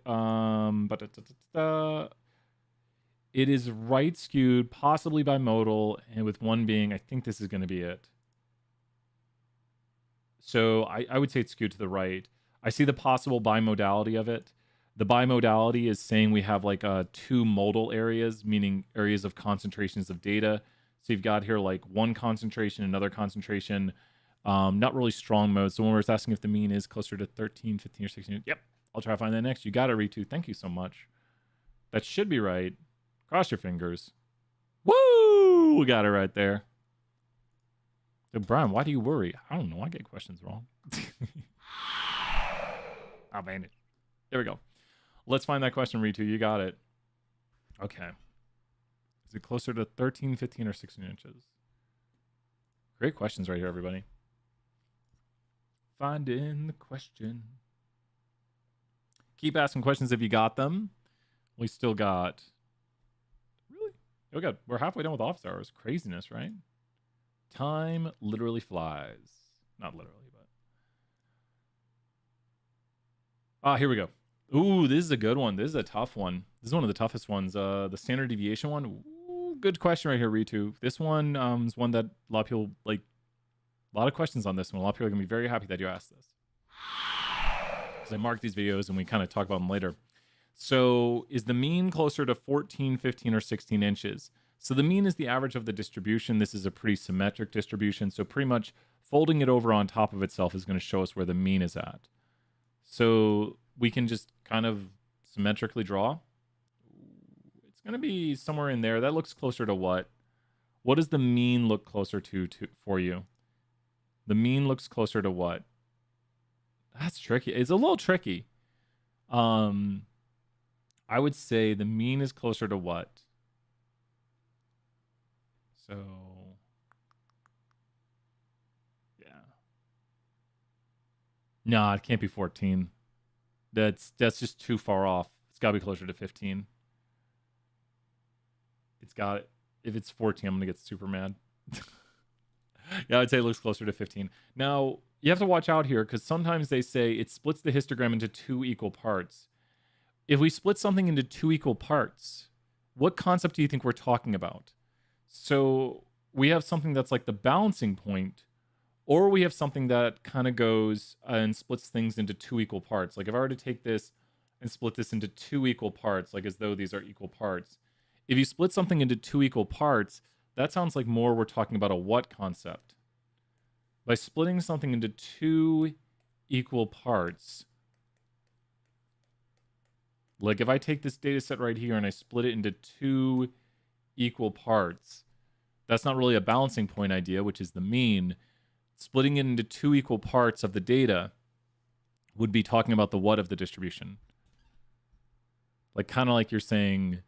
Speaker 1: It is right skewed, possibly bimodal, and with one being, I think this is going to be it. So I would say it's skewed to the right. I see the possible bimodality of it. The bimodality is saying we have like 2 modal areas, meaning areas of concentrations of data. So you've got here like one concentration, another concentration, not really strong mode. So when we're asking if the mean is closer to 13, 15, or 16, yep, I'll try to find that next. You got it, Ritu. Thank you so much. That should be right. Cross your fingers. Woo! We got it right there. So Brian, why do you worry? I don't know. I get questions wrong. I'll ban it. There we go. Let's find that question, Ritu. You got it. Okay. Is it closer to 13, 15, or 16 inches? Great questions right here, everybody. Finding the question. Keep asking questions if you got them. We still got... Really? We're halfway done with office hours. Craziness, right? Time literally flies. Not literally, but. Here we go. Ooh, this is a good one. This is a tough one. This is one of the toughest ones. The standard deviation one. Ooh, good question right here, Ritu. This one is one that a lot of people like. A lot of questions on this one. A lot of people are gonna be very happy that you asked this, because I mark these videos and we kind of talk about them later. So is the mean closer to 14, 15, or 16 inches? So the mean is the average of the distribution. This is a pretty symmetric distribution. So pretty much folding it over on top of itself is going to show us where the mean is at. So we can just kind of symmetrically draw. It's going to be somewhere in there. That looks closer to what? What does the mean look closer to for you? The mean looks closer to what? That's tricky. It's a little tricky. I would say the mean is closer to what? So, yeah. No, it can't be 14. That's just too far off. It's got to be closer to 15. It's got it. If it's 14, I'm going to get super mad. Yeah, I'd say it looks closer to 15. Now, you have to watch out here, because sometimes they say it splits the histogram into 2 equal parts. If we split something into 2 equal parts, what concept do you think we're talking about? So we have something that's like the balancing point, or we have something that kind of goes and splits things into 2 equal parts. Like if I were to take this and split this into 2 equal parts, like as though these are equal parts. If you split something into 2 equal parts, that sounds like more we're talking about a what concept. By splitting something into 2 equal parts, like if I take this data set right here and I split it into 2 equal parts, that's not really a balancing point idea, which is the mean. Splitting it into 2 equal parts of the data would be talking about the what of the distribution. Like kind of like you're saying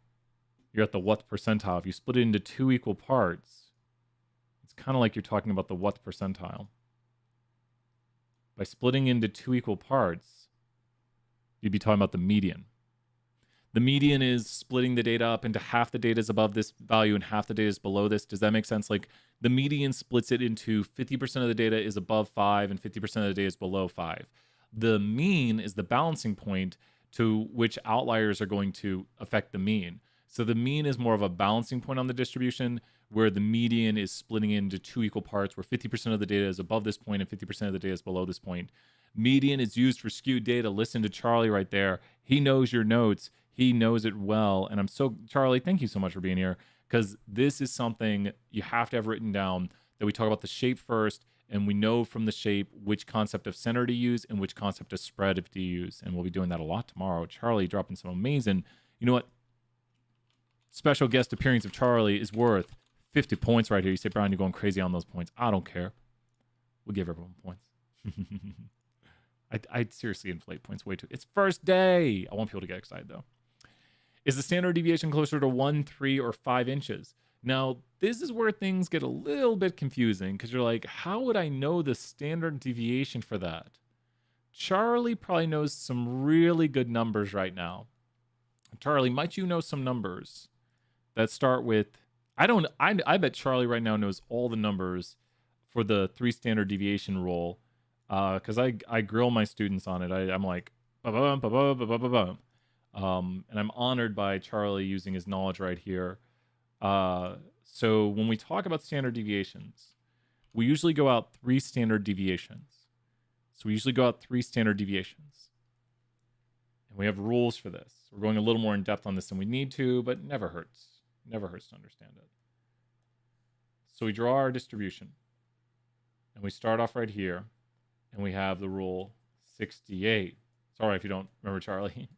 Speaker 1: you're at the what percentile. If you split it into 2 equal parts, it's kind of like you're talking about the what percentile. By splitting into 2 equal parts, you'd be talking about the median. The median is splitting the data up into half the data is above this value and half the data is below this. Does that make sense? Like the median splits it into 50% of the data is above 5 and 50% of the data is below 5. The mean is the balancing point to which outliers are going to affect the mean. So the mean is more of a balancing point on the distribution, where the median is splitting into 2 equal parts, where 50% of the data is above this point and 50% of the data is below this point. Median is used for skewed data. Listen to Charlie right there. He knows your notes. He knows it well. And Charlie, thank you so much for being here, because this is something you have to have written down, that we talk about the shape first, and we know from the shape which concept of center to use and which concept of spread to use. And we'll be doing that a lot tomorrow. Charlie dropping some amazing, you know what? Special guest appearance of Charlie is worth 50 points right here. You say, Brian, you're going crazy on those points. I don't care. We'll give everyone points. I'd seriously inflate points way too. It's first day. I want people to get excited, though. Is the standard deviation closer to 1, 3, or 5 inches? Now, this is where things get a little bit confusing, because you're like, how would I know the standard deviation for that? Charlie probably knows some really good numbers right now. Charlie, might you know some numbers that start with... I bet Charlie right now knows all the numbers for the 3 standard deviation rule, because I grill my students on it. I'm like, ba-bum, ba-bum, ba-bum, ba-bum. And I'm honored by Charlie using his knowledge right here. So when we talk about standard deviations, we usually go out 3 standard deviations. So we usually go out 3 standard deviations. And we have rules for this. We're going a little more in depth on this than we need to, but never hurts. Never hurts to understand it. So we draw our distribution. And we start off right here. And we have the rule 68. Sorry if you don't remember, Charlie.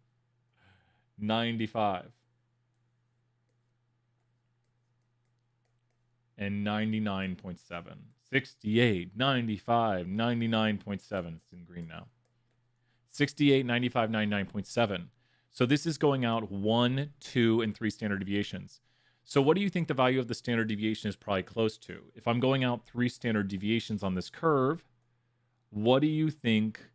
Speaker 1: 95. And 99.7. 68, 95, 99.7. It's in green now. 68, 95, 99.7. So this is going out 1, 2, and 3 standard deviations. So what do you think the value of the standard deviation is probably close to? If I'm going out 3 standard deviations on this curve, what do you think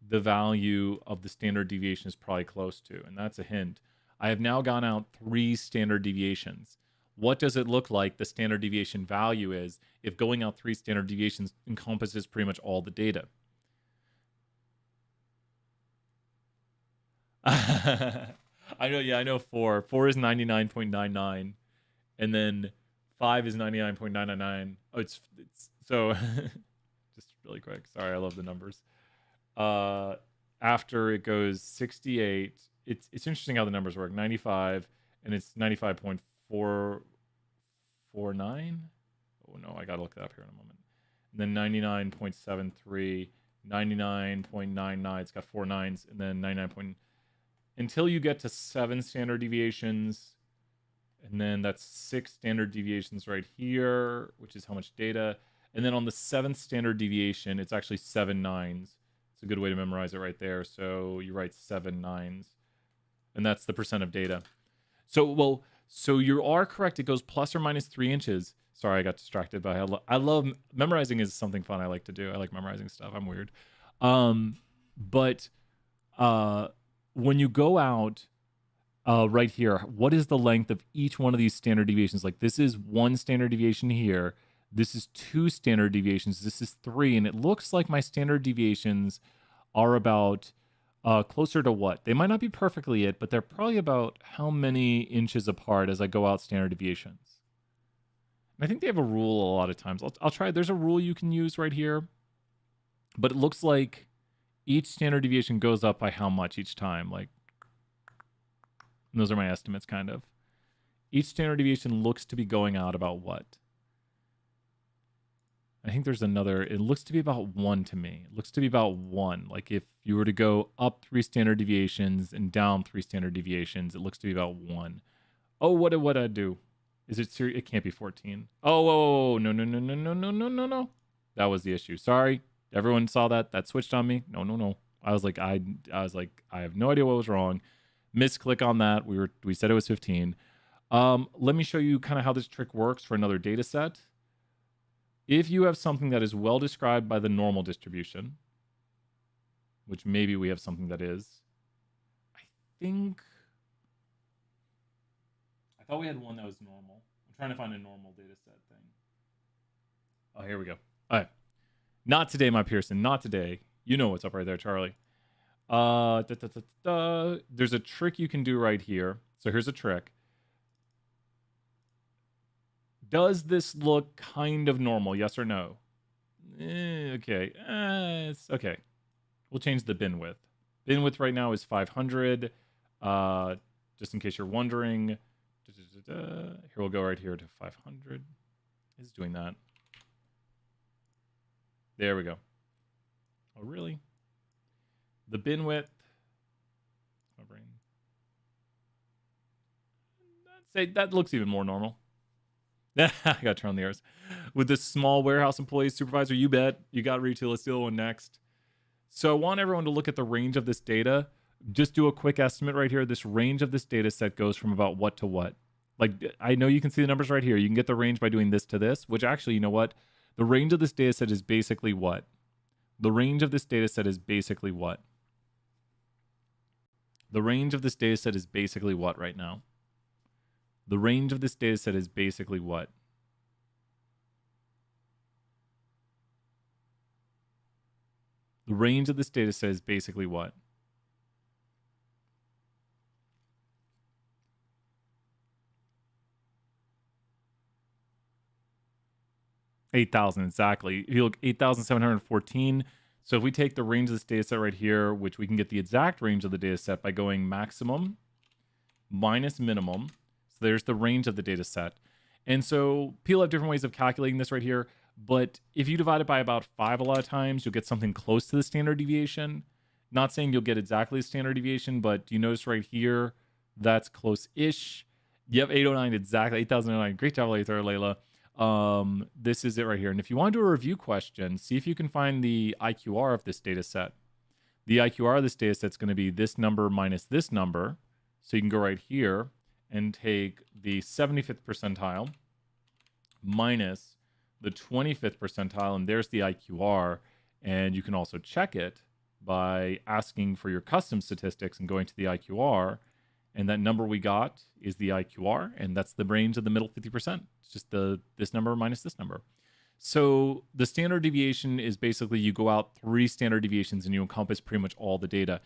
Speaker 1: the value of the standard deviation is probably close to? And that's a hint. I have now gone out 3 standard deviations. what does it look like the standard deviation value is if going out 3 standard deviations encompasses pretty much all the data. I know, yeah, I know 4. 4 is 99.99, and then 5 is 99.999. Oh, it's so just really quick. Sorry, I love the numbers. After it goes 68, it's interesting how the numbers work. 95, and it's 95.449. Oh no, I gotta look that up here in a moment. And then 99.73, 99.99. It's got 4 nines, and then 99. Until you get to 7 standard deviations, and then that's 6 standard deviations right here, which is how much data. And then on the 7th standard deviation, it's actually 7 nines. It's a good way to memorize it right there. So you write 7 nines, and that's the percent of data. So you are correct. It goes plus or minus 3 inches. Sorry, I got distracted by I love memorizing is something fun I like to do. I like memorizing stuff. I'm weird. But when you go out right here, what is the length of each one of these standard deviations? Like this is 1 standard deviation here. This is 2 standard deviations. This is 3. And it looks like my standard deviations are about closer to what? They might not be perfectly it, but they're probably about how many inches apart as I go out standard deviations. And I think they have a rule a lot of times. I'll try. There's a rule you can use right here. But it looks like each standard deviation goes up by how much each time? Like, and those are my estimates, kind of. Each standard deviation looks to be going out about what? I think there's another. It looks to be about 1 to me. It looks to be about 1. Like if you were to go up 3 standard deviations and down 3 standard deviations, it looks to be about 1. Oh, what did I do? Is it serious? It can't be 14. Oh, whoa, no. That was the issue. Sorry. Everyone saw that. That switched on me. No. I was like, I have no idea what was wrong. Misclick on that. We said it was 15. Let me show you kind of how this trick works for another data set. If you have something that is well described by the normal distribution, which maybe we have something that is, I thought we had one that was normal. I'm trying to find a normal data set thing. Oh, here we go. All right. Not today, my Pearson. Not today. You know what's up right there, Charlie. There's a trick you can do right here. So here's a trick. Does this look kind of normal? Yes or no? Okay. It's okay. We'll change the bin width. Bin width right now is 500. Just in case you're wondering. Here we'll go right here to 500. It's doing that. There we go. Oh, really? The bin width. My brain. I'd say that looks even more normal. I got to turn on the ears. With this small warehouse employee supervisor, you bet. You got retail. Let's do one next. So I want everyone to look at the range of this data. Just do a quick estimate right here. This range of this data set goes from about what to what? Like, I know you can see the numbers right here. You can get the range by doing this to this, which actually, you know what? The range of this data set is basically what? The range of this data set is basically what? The range of this data set is basically what right now? The range of this data set is basically what? The range of this data set is basically what? $8,000 exactly. If you look 8,714. So if we take the range of this data set right here, which we can get the exact range of the data set by going maximum minus minimum. So there's the range of the data set. And so people have different ways of calculating this right here. But if you divide it by about 5 a lot of times, you'll get something close to the standard deviation. Not saying you'll get exactly the standard deviation, but you notice right here, that's close-ish. Yep, 809 exactly, 8,009. Great job, Layla. This is it right here. And if you want to do a review question, see if you can find the IQR of this data set. The IQR of this data set is going to be this number minus this number. So you can go right here and take the 75th percentile minus the 25th percentile, and there's the IQR. And you can also check it by asking for your custom statistics and going to the IQR And that number we got is the IQR, and that's the range of the middle 50%. It's just this number minus this number. So the standard deviation is basically you go out 3 standard deviations and you encompass pretty much all the data.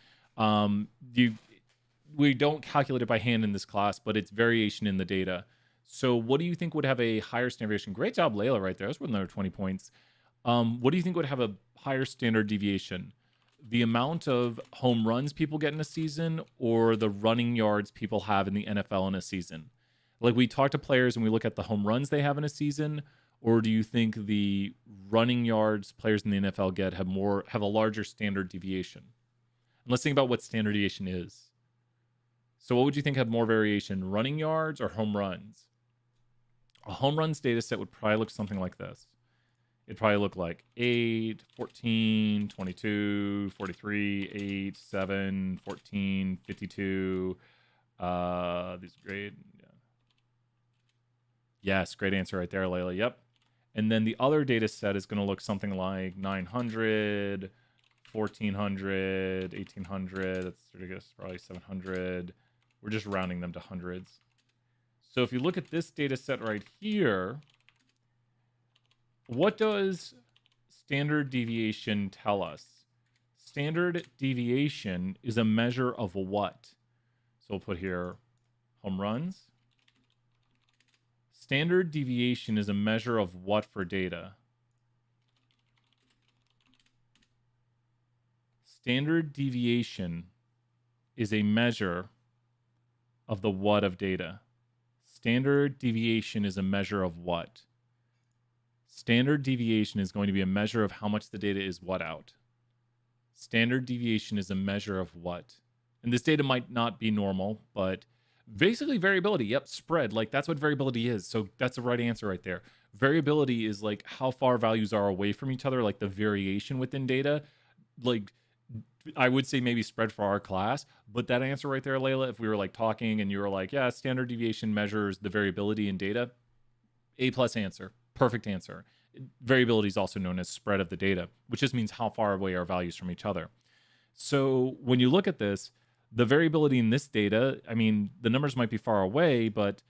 Speaker 1: We don't calculate it by hand in this class, but it's variation in the data. So what do you think would have a higher standard deviation? Great job, Layla, right there. That's worth another 20 points. What do you think would have a higher standard deviation? The amount of home runs people get in a season or the running yards people have in the NFL in a season? Like, we talk to players and we look at the home runs they have in a season, or do you think the running yards players in the NFL get have a larger standard deviation? And let's think about what standard deviation is. So what would you think have more variation, running yards or home runs? A home runs data set would probably look something like this. It'd probably look like 8, 14, 22, 43, 8, 7, 14, 52. These are great. Yeah. Yes, great answer right there, Layla. Yep. And then the other data set is going to look something like 900, 1400, 1800. That's ridiculous, probably 700. We're just rounding them to hundreds. So if you look at this data set right here, what does standard deviation tell us? Standard deviation is a measure of what? So we'll put here home runs. Standard deviation is a measure of what for data? Standard deviation is a measure of the what of data. Standard deviation is a measure of what? Standard deviation is going to be a measure of how much the data is what out. Standard deviation is a measure of what? And this data might not be normal, but basically variability. Yep, spread. Like, that's what variability is. So that's the right answer right there. Variability is like how far values are away from each other, like the variation within data. Like, I would say maybe spread for our class, but that answer right there, Layla, if we were like talking and you were like, yeah, standard deviation measures the variability in data, A+ answer, perfect answer. Variability is also known as spread of the data, which just means how far away are values from each other. So when you look at this, the variability in this data, I mean, the numbers might be far away, but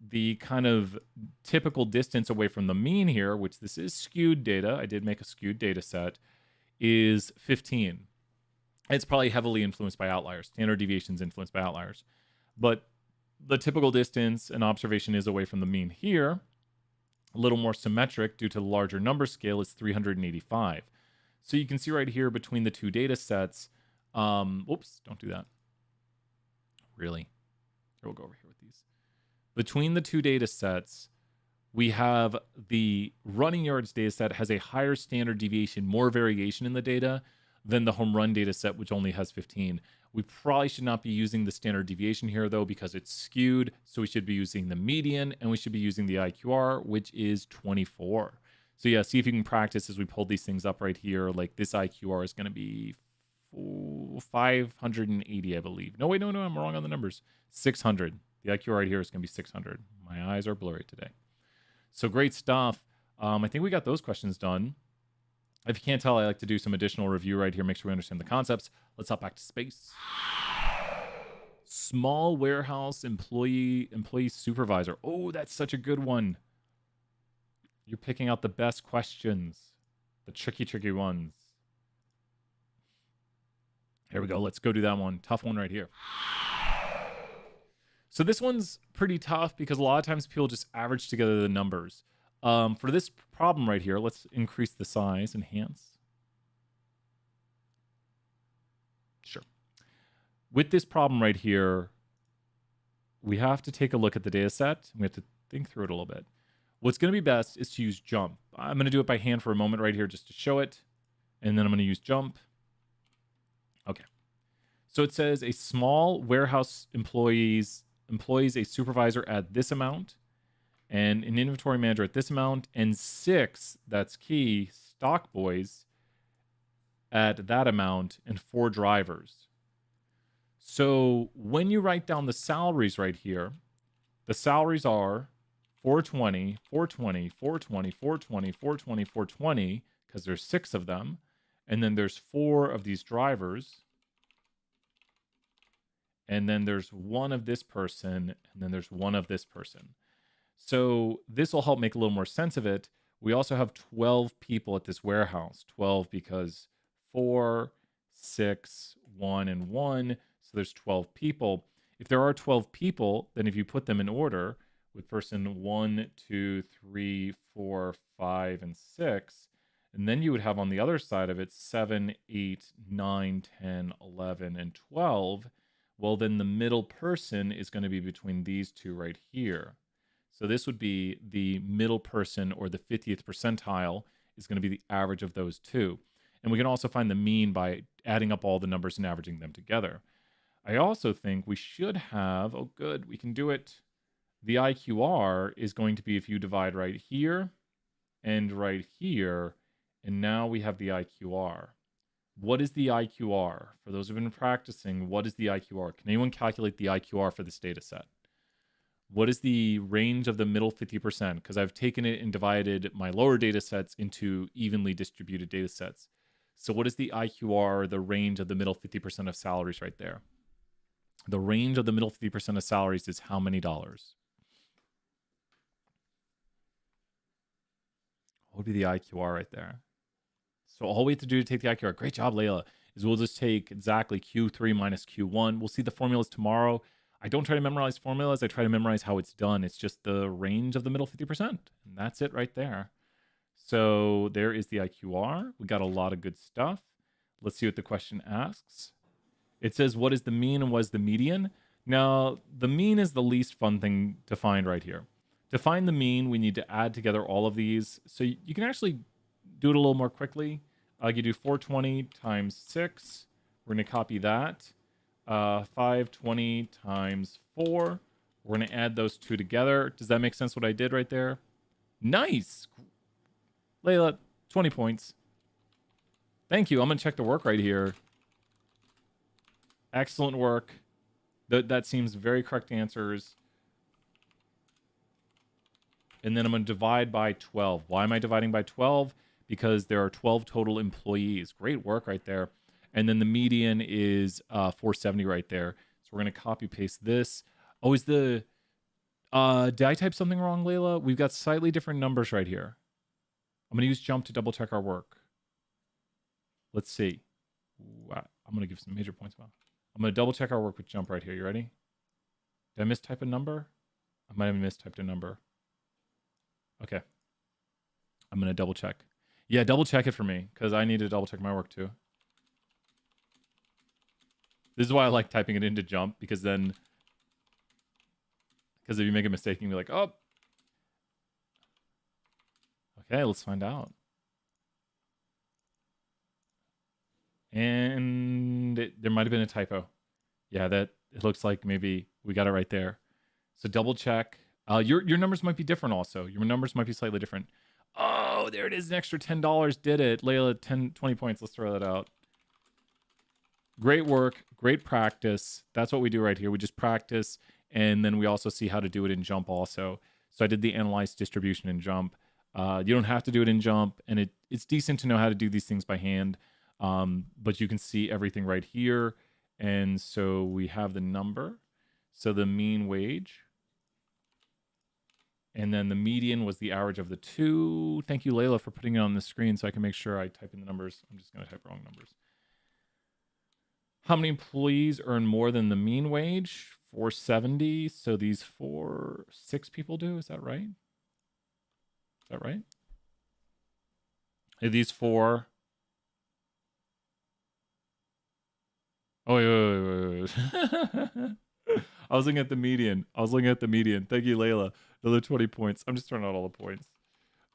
Speaker 1: the kind of typical distance away from the mean here, which this is skewed data, I did make a skewed data set, is 15. It's probably heavily influenced by outliers. Standard deviation is influenced by outliers. But the typical distance an observation is away from the mean here, a little more symmetric due to the larger number scale, is 385. So you can see right here between the two data sets, whoops, don't do that. Really? Here, we'll go over here with these. Between the two data sets, we have the running yards data set has a higher standard deviation, more variation in the data than the home run data set, which only has 15. We probably should not be using the standard deviation here, though, because it's skewed. So we should be using the median, and we should be using the IQR, which is 24. So yeah, see if you can practice as we pull these things up right here. Like, this IQR is going to be 580, I believe. No, wait, no, I'm wrong on the numbers. 600. The IQR right here is going to be 600. My eyes are blurry today. So great stuff. I think we got those questions done. If you can't tell, I like to do some additional review right here, make sure we understand the concepts. Let's hop back to space. Small warehouse employee supervisor. Oh, that's such a good one. You're picking out the best questions, the tricky ones. Here we go. Let's go do that one. Tough one right here. So this one's pretty tough because a lot of times people just average together the numbers. For this problem right here, let's increase the size, enhance. Sure. With this problem right here, we have to take a look at the data set. We have to think through it a little bit. What's going to be best is to use jump. I'm going to do it by hand for a moment right here just to show it. And then I'm going to use jump. Okay. So it says a small warehouse employs a supervisor at this amount, and an inventory manager at this amount, and 6, that's key, stock boys at that amount, and 4 drivers. So when you write down the salaries right here, the salaries are 420, 420, 420, 420, 420, 420, because there's 6 of them, and then there's 4 of these drivers, and then there's one of this person, and then there's one of this person. So this will help make a little more sense of it. We also have 12 people at this warehouse. 12 because 4, 6, 1, and 1. So there's 12 people. If there are 12 people, then if you put them in order with person 1, 2, 3, 4, 5, and 6, and then you would have on the other side of it 7, 8, 9, 10, 11, and 12. Well, then the middle person is going to be between these two right here. So this would be the middle person, or the 50th percentile is going to be the average of those two. And we can also find the mean by adding up all the numbers and averaging them together. I also think we should have, oh good, we can do it. The IQR is going to be if you divide right here and right here, and now we have the IQR. What is the IQR? For those who've been practicing, what is the IQR? Can anyone calculate the IQR for this data set? What is the range of the middle 50%? Because I've taken it and divided my lower data sets into evenly distributed data sets. So what is the IQR, the range of the middle 50% of salaries right there? The range of the middle 50% of salaries is how many dollars? What would be the IQR right there? So all we have to do to take the IQR, great job, Layla, is we'll just take exactly Q3 minus Q1. We'll see the formulas tomorrow. I don't try to memorize formulas. I try to memorize how it's done. It's just the range of the middle 50%. And that's it right there. So there is the IQR. We got a lot of good stuff. Let's see what the question asks. It says, what is the mean and what is the median? Now, the mean is the least fun thing to find right here. To find the mean, we need to add together all of these. So you can actually do it a little more quickly. You do 420 times 6. We're going to copy that. 520 times 4. We're going to add those two together. Does that make sense what I did right there? Nice. Layla, 20 points. Thank you. I'm going to check the work right here. Excellent work. That seems very correct answers. And then I'm going to divide by 12. Why am I dividing by 12? Because there are 12 total employees. Great work right there. And then the median is 470 right there. So we're going to copy paste this. Oh, is the... did I type something wrong, Layla? We've got slightly different numbers right here. I'm going to use jump to double check our work. Let's see. Wow. I'm going to give some major points. I'm going to double check our work with jump right here. You ready? Did I mistype a number? I might have mistyped a number. Okay. I'm going to double check. Yeah, double check it for me, because I need to double check my work too. This is why I like typing it into jump, because then... Because if you make a mistake, you can be like, oh. Okay, let's find out. And there might have been a typo. Yeah, it looks like maybe we got it right there. So double check. Your numbers might be different also. Your numbers might be slightly different. Oh, there it is. An extra $10 did it. Layla, 20 points. Let's throw that out. Great work. Great practice. That's what we do right here. We just practice. And then we also see how to do it in jump also. So I did the analyze distribution in jump. You don't have to do it in jump. And it's decent to know how to do these things by hand. But you can see everything right here. And so we have the number. So the mean wage. And then the median was the average of the two. Thank you, Layla, for putting it on the screen so I can make sure I type in the numbers. I'm just going to type wrong numbers. How many employees earn more than the mean wage? 470. So these 6 people do. Is that right? Is that right? Are these 4? Oh, wait. I was looking at the median. Thank you, Layla. Another 20 points. I'm just throwing out all the points.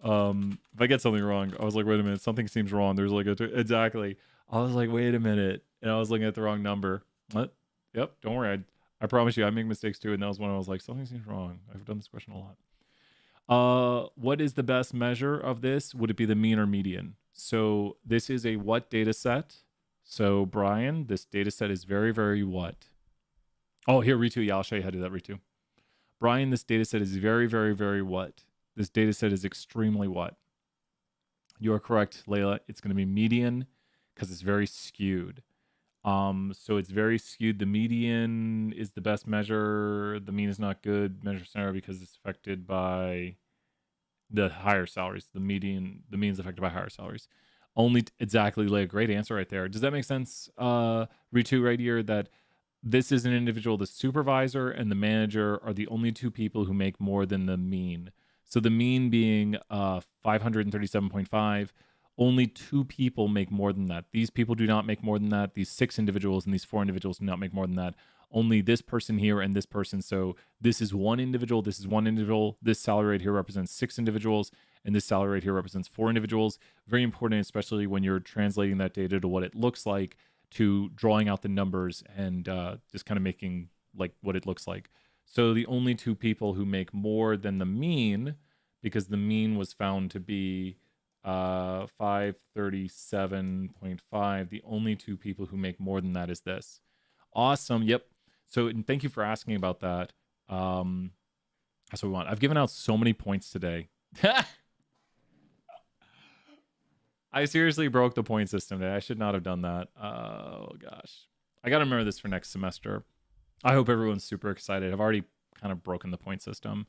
Speaker 1: If I get something wrong, I was like, wait a minute, something seems wrong. There's like exactly. I was like, wait a minute. And I was looking at the wrong number. What? Yep, don't worry. I promise you, I make mistakes too. And that was when I was like, something seems wrong. I've done this question a lot. What is the best measure of this? Would it be the mean or median? So this is a what data set? So Brian, this data set is very, very what? Oh, here, Ritu. Yeah, I'll show you how to do that, Ritu. Brian, this data set is very, very, very what? This data set is extremely what? You are correct, Layla. It's going to be median because it's very skewed. So it's very skewed. The median is the best measure. The mean is not good measure scenario because it's affected by the higher salaries. The mean is affected by higher salaries. Exactly, like, great answer right there. Does that make sense? Ritu right here, that this is an individual, the supervisor and the manager are the only two people who make more than the mean. So the mean being 537.5, only two people make more than that. These people do not make more than that. These 6 individuals and these 4 individuals do not make more than that. Only this person here and this person. So this is one individual. This is one individual. This salary right here represents 6 individuals. And this salary right here represents 4 individuals. Very important, especially when you're translating that data to what it looks like, to drawing out the numbers and just kind of making like what it looks like. So the only 2 people who make more than the mean, because the mean was found to be 537.5, the only 2 people who make more than that is this. Awesome. Yep. So, and thank you for asking about that. That's what we want. I've given out so many points today. I seriously broke the point system today. I should not have done that. Oh gosh. I got to remember this for next semester. I hope everyone's super excited. I've already kind of broken the point system.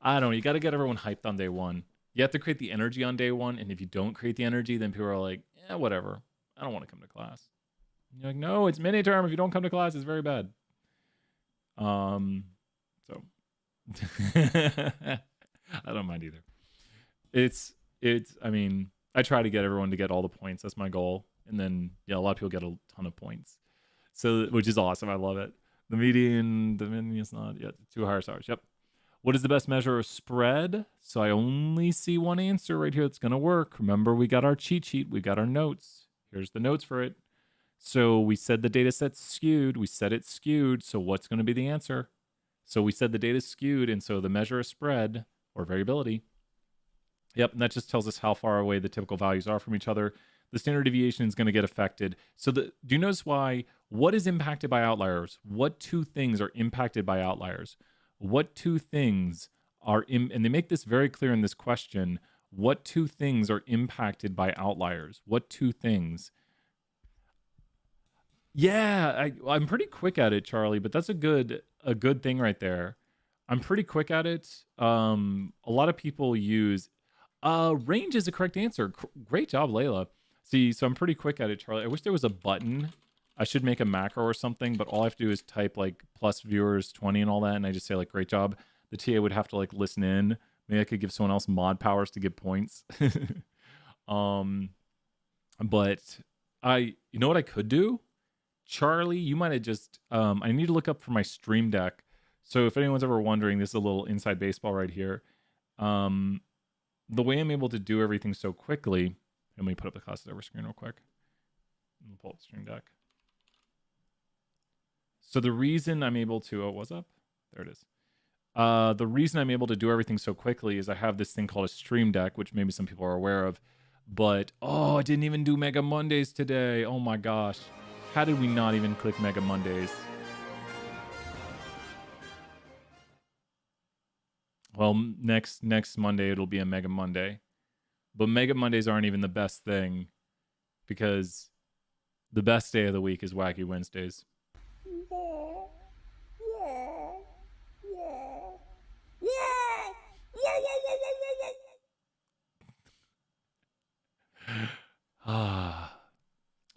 Speaker 1: I don't know. You got to get everyone hyped on day one. You have to create the energy on day one. And if you don't create the energy, then people are like, yeah, whatever. I don't want to come to class. And you're like, no, it's mini term. If you don't come to class, it's very bad. So I don't mind either. I mean, I try to get everyone to get all the points. That's my goal. And then, yeah, a lot of people get a ton of points. So, which is awesome. I love it. The median is not yet 2 higher salaries. Yep. What is the best measure of spread? So I only see one answer right here that's going to work. Remember, we got our cheat sheet. We got our notes. Here's the notes for it. So we said the data set's skewed. We said it's skewed. So what's going to be the answer? So we said the data's skewed. And so the measure of spread or variability. Yep. And that just tells us how far away the typical values are from each other. The standard deviation is going to get affected. So do you notice what is impacted by outliers? What 2 things are impacted by outliers? What 2 things are, and they make this very clear in this question, what 2 things are impacted by outliers? What 2 things? Yeah, I'm pretty quick at it, Charlie, but that's a good thing right there. I'm pretty quick at it. A lot of people use, range is the correct answer. Great job, Layla. See, so I'm pretty quick at it, Charlie. I wish there was a button. I should make a macro or something, but all I have to do is type like plus viewers 20 and all that, and I just say like great job. The TA would have to like listen in. Maybe I could give someone else mod powers to give points. But you know what I could do? Charlie, you might have just I need to look up for my stream deck. So if anyone's ever wondering, this is a little inside baseball right here. The way I'm able to do everything so quickly, let me put up the classes over screen real quick. I'll pull up the stream deck. So the reason I'm able to, what's up? There it is. The reason I'm able to do everything so quickly is I have this thing called a stream deck, which maybe some people are aware of. But, I didn't even do Mega Mondays today. Oh my gosh. How did we not even click Mega Mondays? Well, next Monday, it'll be a Mega Monday. But Mega Mondays aren't even the best thing, because the best day of the week is Wacky Wednesdays.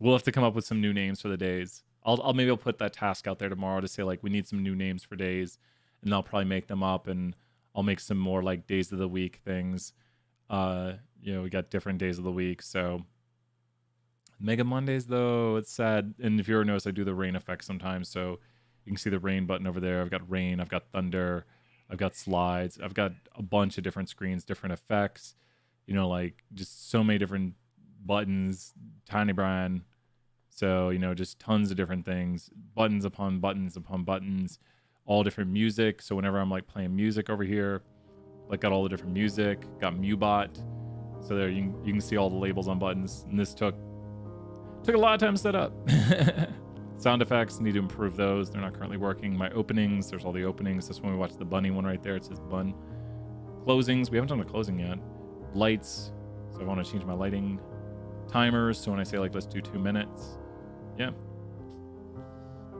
Speaker 1: We'll have to come up with some new names for the days. Maybe I'll put that task out there tomorrow to say like we need some new names for days, and I'll probably make them up, and I'll make some more like days of the week things. We got different days of the week. So Mega Mondays though, it's sad. And if you ever notice, I do the rain effect sometimes. So you can see the rain button over there. I've got rain, I've got thunder, I've got slides, I've got a bunch of different screens, different effects, like just so many different buttons, tiny brand. So, just tons of different things, buttons upon buttons upon buttons, all different music. So whenever I'm like playing music over here, like got all the different music, got MuBot. So there you can see all the labels on buttons. And this took a lot of time to set up. Sound effects, need to improve those. They're not currently working. My openings, there's all the openings. This one we watched the bunny one right there. It says bun. Closings, we haven't done a closing yet. Lights, so I want to change my lighting. Timers, so when I say like let's do 2 minutes. Yeah.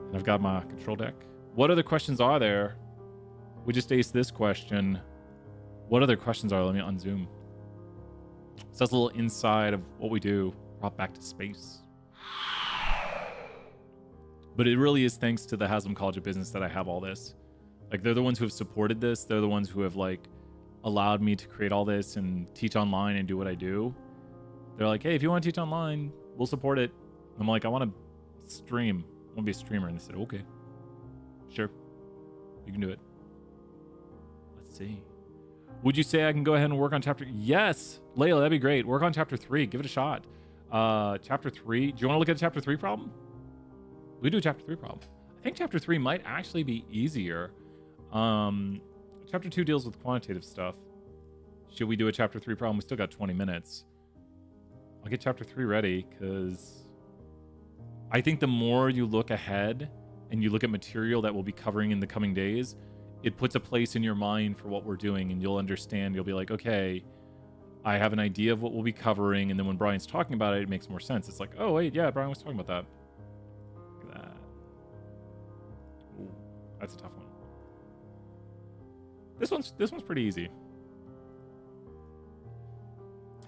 Speaker 1: And I've got my control deck. What other questions are there? We just aced this question. What other questions are there? Let me unzoom. So that's a little inside of what we do. Brought back to space. But it really is thanks to the Haslam College of Business that I have all this. Like, they're the ones who have supported this. They're the ones who have, like, allowed me to create all this and teach online and do what I do. They're like, hey, if you want to teach online, we'll support it. I'm like, I want to stream. I want to be a streamer. And they said, okay, sure, you can do it. Let's see. Would you say I can go ahead and work on chapter? Yes, Layla, that'd be great. Work on chapter 3. Give it a shot. Chapter 3. Do you want to look at a chapter 3 problem? We do a chapter 3 problem. I think chapter 3 might actually be easier. Chapter 2 deals with quantitative stuff. Should we do a chapter 3 problem? We still got 20 minutes. I'll get chapter 3 ready because I think the more you look ahead and you look at material that we'll be covering in the coming days, it puts a place in your mind for what we're doing, and you'll understand. You'll be like, okay, I have an idea of what we'll be covering, and then when Brian's talking about it, it makes more sense. It's like, oh, wait, yeah, Brian was talking about that. Look at that. Ooh, that's a tough one. This one's pretty easy.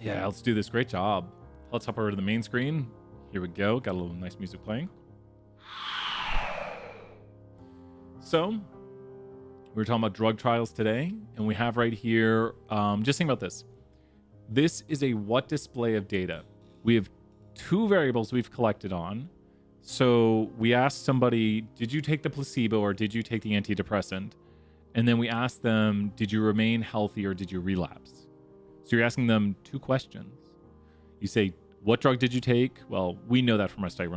Speaker 1: Yeah, let's do this. Great job. Let's hop over to the main screen. Here we go. Got a little nice music playing. So, we were talking about drug trials today, and we have right here, just think about this. This is a what display of data. We have two variables we've collected on. So we asked somebody, did you take the placebo or did you take the antidepressant? And then we asked them, did you remain healthy or did you relapse? So you're asking them two questions. You say, what drug did you take? Well, we know that from our study.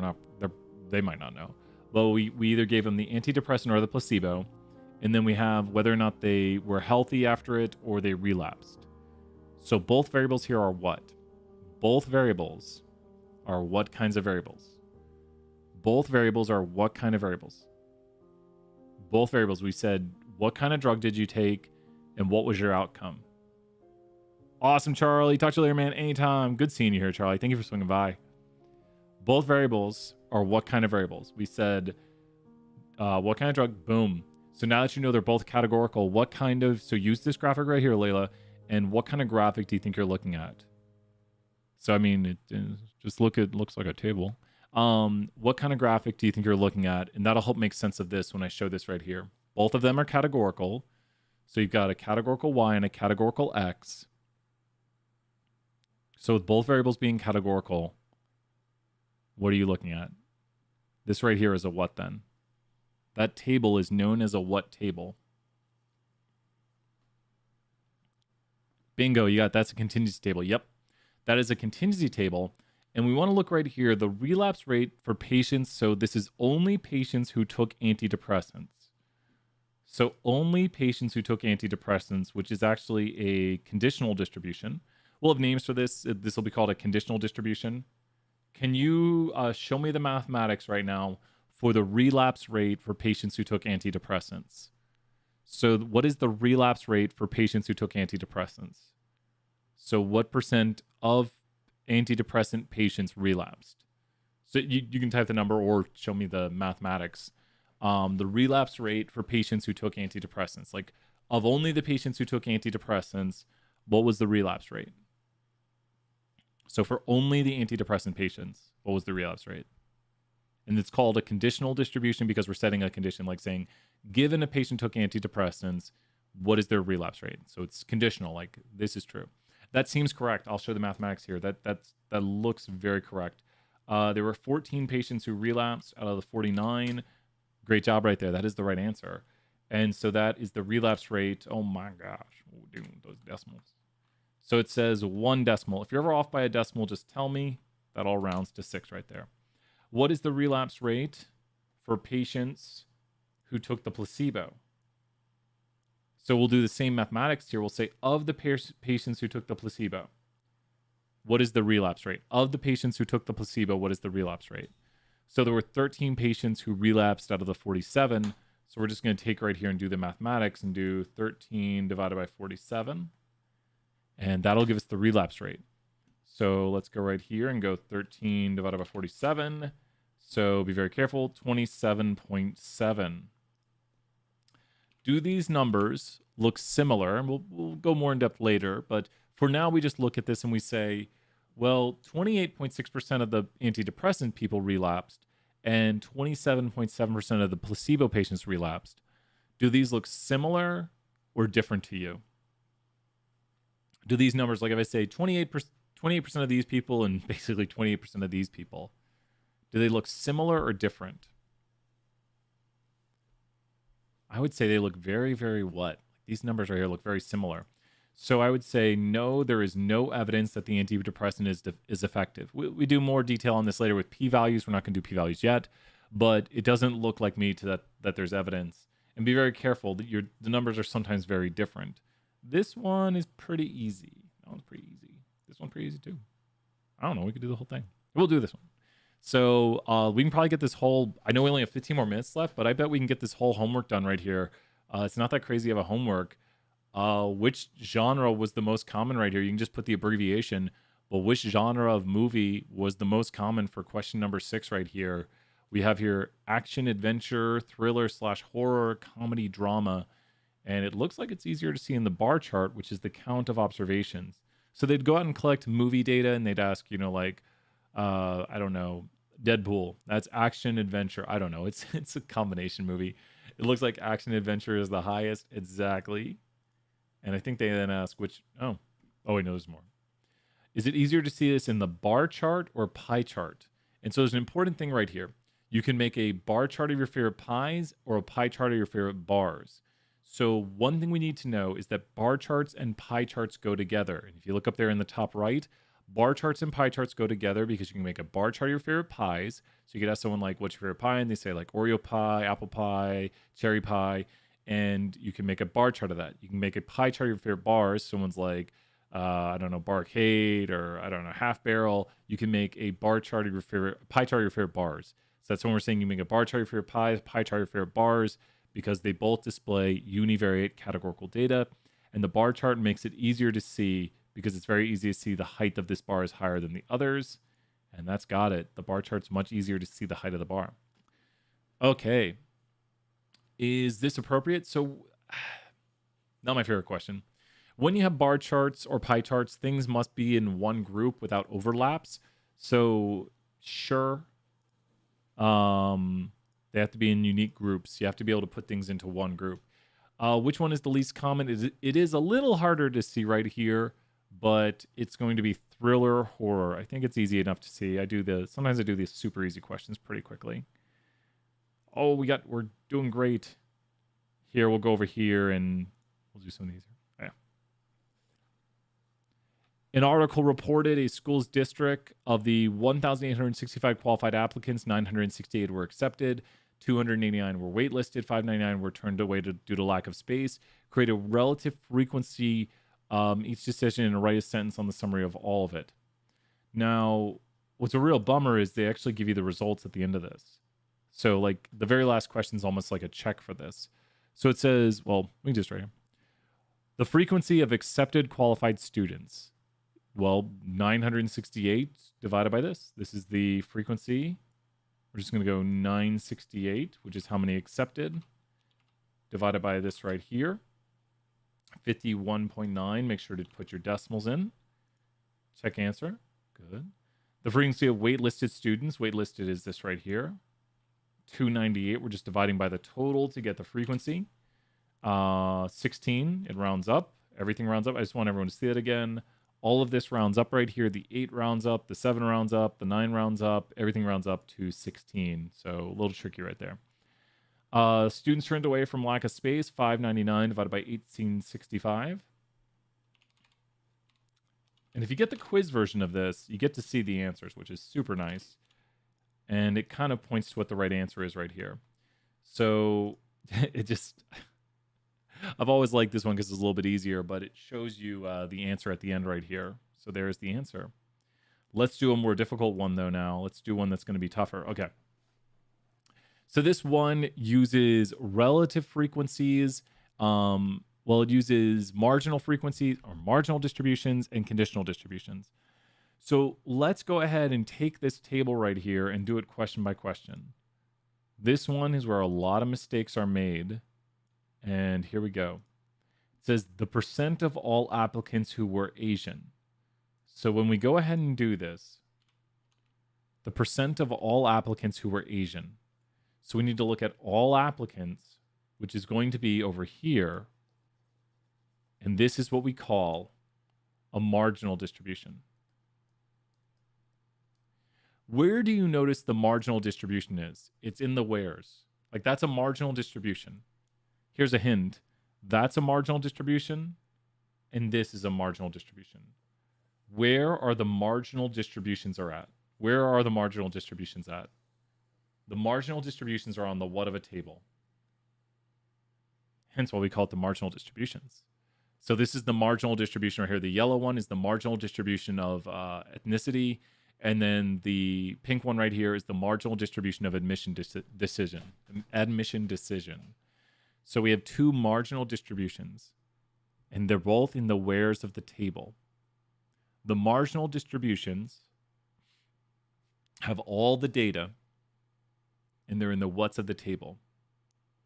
Speaker 1: They might not know. But we either gave them the antidepressant or the placebo. And then we have whether or not they were healthy after it or they relapsed. So both variables here are what? Both variables are what kinds of variables? Both variables are what kind of variables? Both variables, we said, what kind of drug did you take and what was your outcome? Awesome, Charlie. Talk to you later, man. Anytime. Good seeing you here, Charlie. Thank you for swinging by. Both variables are what kind of variables? We said, what kind of drug? Boom. So now that you know they're both categorical, what kind of, so use this graphic right here, Layla, and what kind of graphic do you think you're looking at? So, I mean, just looks like a table. What kind of graphic do you think you're looking at? And that'll help make sense of this when I show this right here. Both of them are categorical. So you've got a categorical Y and a categorical X. So with both variables being categorical, what are you looking at? This right here is a what then? That table is known as a what table? Bingo, that's a contingency table. Yep, that is a contingency table. And we want to look right here, the relapse rate for patients. So this is only patients who took antidepressants. So only patients who took antidepressants, which is actually a conditional distribution. We'll have names for this. This will be called a conditional distribution. Can you show me the mathematics right now for the relapse rate for patients who took antidepressants? So what is the relapse rate for patients who took antidepressants? So what percent of antidepressant patients relapsed? So you can type the number or show me the mathematics. The relapse rate for patients who took antidepressants, like of only the patients who took antidepressants, what was the relapse rate? So for only the antidepressant patients, what was the relapse rate? And it's called a conditional distribution because we're setting a condition, like saying, given a patient took antidepressants, what is their relapse rate? So it's conditional, like this is true. That seems correct. I'll show the mathematics here. That looks very correct. There were 14 patients who relapsed out of the 49. Great job right there. That is the right answer. And so that is the relapse rate. Oh my gosh. Oh, dude, those decimals. So it says 1 decimal. If you're ever off by a decimal, just tell me. That all rounds to 6 right there. What is the relapse rate for patients who took the placebo? So we'll do the same mathematics here. We'll say of the patients who took the placebo, what is the relapse rate? Of the patients who took the placebo, what is the relapse rate? So there were 13 patients who relapsed out of the 47. So we're just going to take right here and do the mathematics and do 13 divided by 47. And that'll give us the relapse rate. So let's go right here and go 13 divided by 47. So be very careful. 27.7. Do these numbers look similar? And we'll go more in depth later, but for now we just look at this and we say, well, 28.6% of the antidepressant people relapsed and 27.7% of the placebo patients relapsed. Do these look similar or different to you? Do these numbers, like if I say 28% of these people and basically 28% of these people, do they look similar or different? I would say they look very, very what? These numbers right here look very similar. So I would say no, there is no evidence that the antidepressant is effective. We do more detail on this later with p-values. We're not going to do p-values yet, but it doesn't look like me to that there's evidence. And be very careful that the numbers are sometimes very different. This one is pretty easy. That one's pretty easy. This one's pretty easy too. I don't know. We could do the whole thing. We'll do this one. So we can probably get this whole, I know we only have 15 more minutes left, but I bet we can get this whole homework done right here. It's not that crazy of a homework. Which genre was the most common right here? You can just put the abbreviation, but which genre of movie was the most common for question number 6 right here? We have here action, adventure, thriller / horror, comedy, drama. And it looks like it's easier to see in the bar chart, which is the count of observations. So they'd go out and collect movie data and they'd ask, like, I don't know, Deadpool. That's action, adventure. I don't know. It's a combination movie. It looks like action, adventure is the highest. Exactly. And I think they then ask which, oh, wait, no, there's more. Is it easier to see this in the bar chart or pie chart? And so there's an important thing right here. You can make a bar chart of your favorite pies or a pie chart of your favorite bars. So one thing we need to know is that bar charts and pie charts go together. And if you look up there in the top right, bar charts and pie charts go together because you can make a bar chart of your favorite pies. So you could ask someone like, what's your favorite pie? And they say like Oreo pie, apple pie, cherry pie. And you can make a bar chart of that. You can make a pie chart of your favorite bars. Someone's like, I don't know, Barcade or I don't know, Half Barrel. You can make a bar chart of your favorite, pie chart of your favorite bars. So that's when we're saying you make a bar chart of your favorite pies, pie chart of your favorite bars, because they both display univariate categorical data. And the bar chart makes it easier to see because it's very easy to see the height of this bar is higher than the others. And that's got it. The bar chart's much easier to see the height of the bar. Okay. Is this appropriate? So, not my favorite question. When you have bar charts or pie charts, things must be in one group without overlaps. So, sure. They have to be in unique groups. You have to be able to put things into one group. Which one is the least common? It is a little harder to see right here, but it's going to be thriller or horror. I think it's easy enough to see. Sometimes I do these super easy questions pretty quickly. Oh, we're doing great. Here, we'll go over here and we'll do some of these. Yeah. An article reported a school's district of the 1,865 qualified applicants, 968 were accepted, 289 were waitlisted, 599 were turned away due to lack of space. Create a relative frequency each decision and write a sentence on the summary of all of it. Now, what's a real bummer is they actually give you the results at the end of this. So like the very last question is almost like a check for this. So it says, well, we can just write here. The frequency of accepted qualified students. Well, 968 divided by this. This is the frequency. We're just going to go 968, which is how many accepted, divided by this right here. 51.9. Make sure to put your decimals in. Check answer. Good. The frequency of waitlisted students. Waitlisted is this right here. 298. We're just dividing by the total to get the frequency. 16. It rounds up. Everything rounds up. I just want everyone to see it again. All of this rounds up right here. The 8 rounds up. The 7 rounds up. The 9 rounds up. Everything rounds up to 16. So a little tricky right there. Students turned away from lack of space. 599 divided by 1865. And if you get the quiz version of this, you get to see the answers, which is super nice. And it kind of points to what the right answer is right here. So it just... I've always liked this one because it's a little bit easier, but it shows you the answer at the end right here. So there's the answer. Let's do a more difficult one, though, now. Let's do one that's going to be tougher. Okay. So this one uses relative frequencies. It uses marginal frequencies or marginal distributions and conditional distributions. So let's go ahead and take this table right here and do it question by question. This one is where a lot of mistakes are made. And here we go. It says the percent of all applicants who were Asian. So when we go ahead and do this, the percent of all applicants who were Asian. So we need to look at all applicants, which is going to be over here. And this is what we call a marginal distribution. Where do you notice the marginal distribution is? It's in the wheres. Like that's a marginal distribution. Here's a hint. That's a marginal distribution, and this is a marginal distribution. Where are the marginal distributions are at? Where are the marginal distributions at? The marginal distributions are on the what of a table. Hence why we call it the marginal distributions. So this is the marginal distribution right here. The yellow one is the marginal distribution of ethnicity, and then the pink one right here is the marginal distribution of admission decision. So we have two marginal distributions, and they're both in the wheres of the table. The marginal distributions have all the data, and they're in the what's of the table.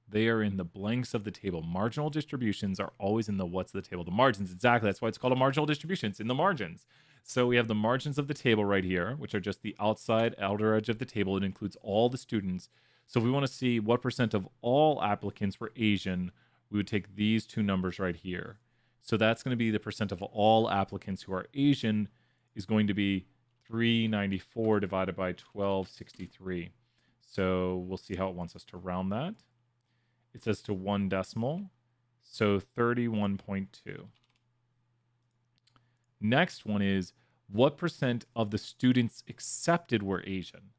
Speaker 1: They are in the blanks of the table. Marginal distributions are always in the what's of the table. The margins, exactly. That's why it's called a marginal distribution. It's in the margins. So we have the margins of the table right here, which are just the outer edge of the table. It includes all the students. So if we want to see what percent of all applicants were Asian, we would take these two numbers right here. So that's going to be the percent of all applicants who are Asian is going to be 394 divided by 1263. So we'll see how it wants us to round that. It says to 1 decimal, so 31.2. Next one is what percent of the students accepted were Asian?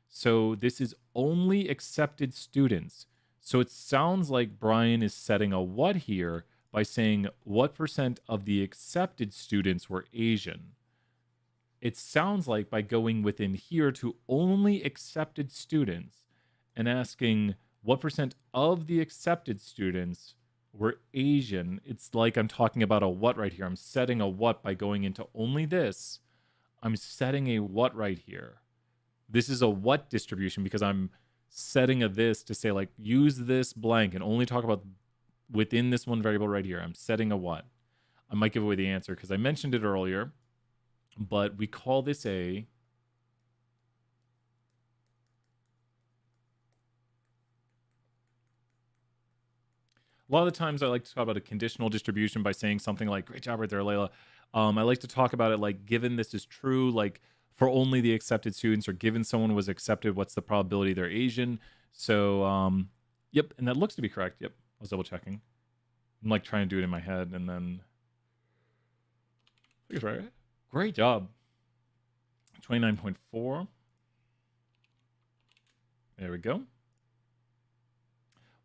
Speaker 1: So this is only accepted students. So it sounds like Brian is setting a what here by saying what percent of the accepted students were Asian. It sounds like by going within here to only accepted students and asking what percent of the accepted students were Asian. It's like I'm talking about a what right here. I'm setting a what by going into only this. I'm setting a what right here. This is a what distribution because I'm setting a this to say like use this blank and only talk about within this one variable right here. I'm setting a what. I might give away the answer because I mentioned it earlier, but we call this a lot of the times I like to talk about a conditional distribution by saying something like, great job right there, Layla. I like to talk about it like, given this is true, like for only the accepted students or given someone was accepted, what's the probability they're Asian? So, yep, and that looks to be correct. Yep, I was double checking. I'm like trying to do it in my head and then, I think it's right. Great job. 29.4. There we go.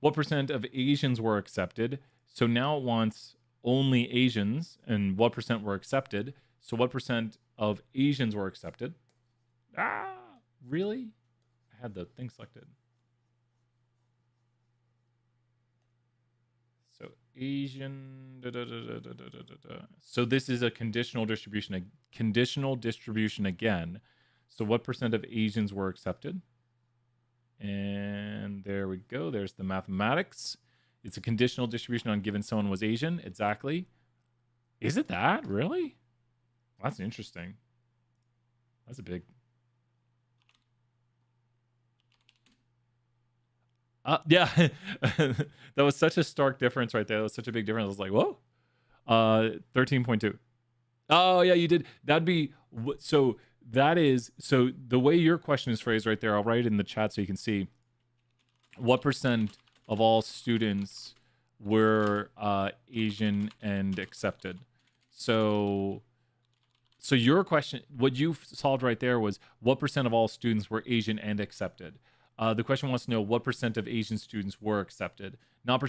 Speaker 1: What percent of Asians were accepted? So now it wants only Asians and what percent were accepted. So what percent of Asians were accepted? Ah, really? I had the thing selected. So Asian. So this is a conditional distribution. A conditional distribution again. So what percent of Asians were accepted? And there we go. There's the mathematics. It's a conditional distribution on given someone was Asian. Exactly. Is it that? Really? That's interesting. That's a big... yeah. That was such a stark difference right there. That was such a big difference. I was like, whoa. 13.2. Oh, yeah, you did. That'd be... So... That is, so the way your question is phrased right there, I'll write it in the chat so you can see what percent of all students were Asian and accepted. So your question, what you solved right there was what percent of all students were Asian and accepted. The question wants to know what percent of Asian students were accepted, not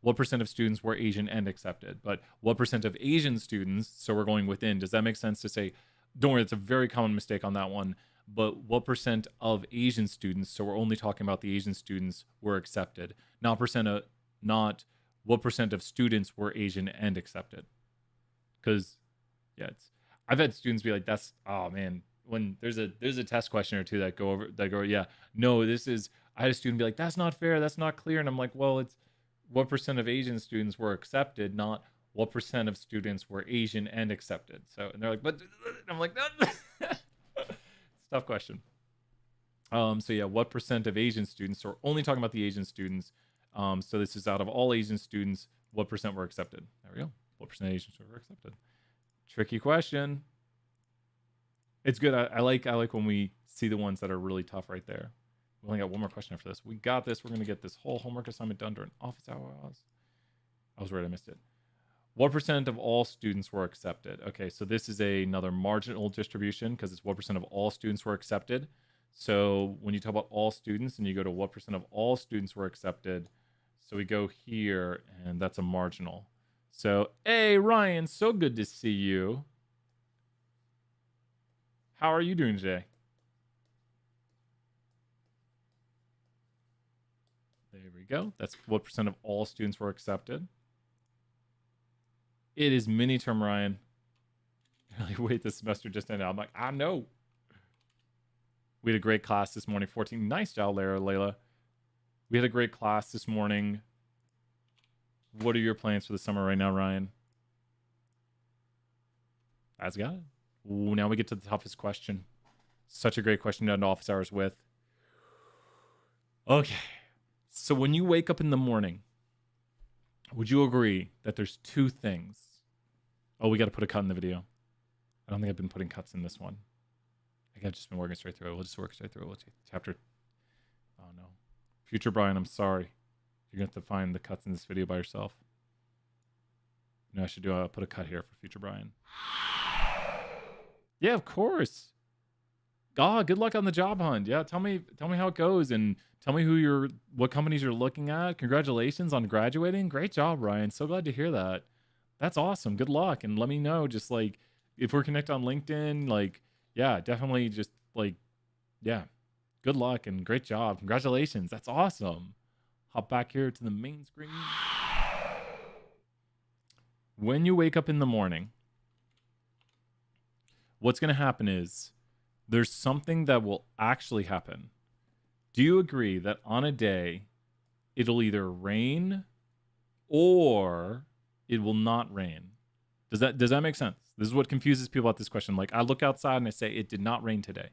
Speaker 1: what percent of students were Asian and accepted, but what percent of Asian students. So we're going within. Does that make sense to say? Don't worry, it's a very common mistake on that one. But what percent of Asian students, so we're only talking about the Asian students, were accepted, not what percent of students were Asian and accepted. Because, yeah, I've had students be like, "That's oh man." When there's a test question or two that go, yeah, no, this is. I had a student be like, "That's not fair. That's not clear," and I'm like, "Well, it's what percent of Asian students were accepted, not what percent of students were Asian and accepted." So, and they're like, "But," I'm like, "No." It's a tough question. So yeah, what percent of Asian students? So we're only talking about the Asian students. So this is out of all Asian students, what percent were accepted? There we go. What percent of Asian students were accepted? Tricky question. It's good. I like when we see the ones that are really tough right there. We only got one more question after this. We got this. We're gonna get this whole homework assignment done during office hours. I was right. I missed it. What percent of all students were accepted? Okay, so this is another marginal distribution because it's what percent of all students were accepted. So when you talk about all students and you go to what percent of all students were accepted, so we go here and that's a marginal. So, hey, Ryan, so good to see you. How are you doing today? There we go. That's what percent of all students were accepted. It is mini term, Ryan. Like, wait, this semester just ended. I'm like, I know. We had a great class this morning. 14. Nice job, Layla. We had a great class this morning. What are your plans for the summer right now, Ryan? That's got it. Ooh, now we get to the toughest question. Such a great question to end office hours with. Okay. So when you wake up in the morning, would you agree that there's two things? Oh, we got to put a cut in the video. I don't think I've been putting cuts in this one. I think I've just been working straight through it. We'll just work straight through it. Chapter. Oh, no. Future Brian, I'm sorry. You're going to have to find the cuts in this video by yourself. No, I should put a cut here for Future Brian. Yeah, of course. God, good luck on the job hunt. Yeah, tell me how it goes and tell me what companies you're looking at. Congratulations on graduating. Great job, Ryan. So glad to hear that. That's awesome. Good luck. And let me know just like if we're connected on LinkedIn, like, yeah, definitely just like, yeah, good luck and great job. Congratulations. That's awesome. Hop back here to the main screen. When you wake up in the morning, what's going to happen is there's something that will actually happen. Do you agree that on a day, it'll either rain or it will not rain? Does that make sense? This is what confuses people about this question. Like, I look outside and I say, it did not rain today.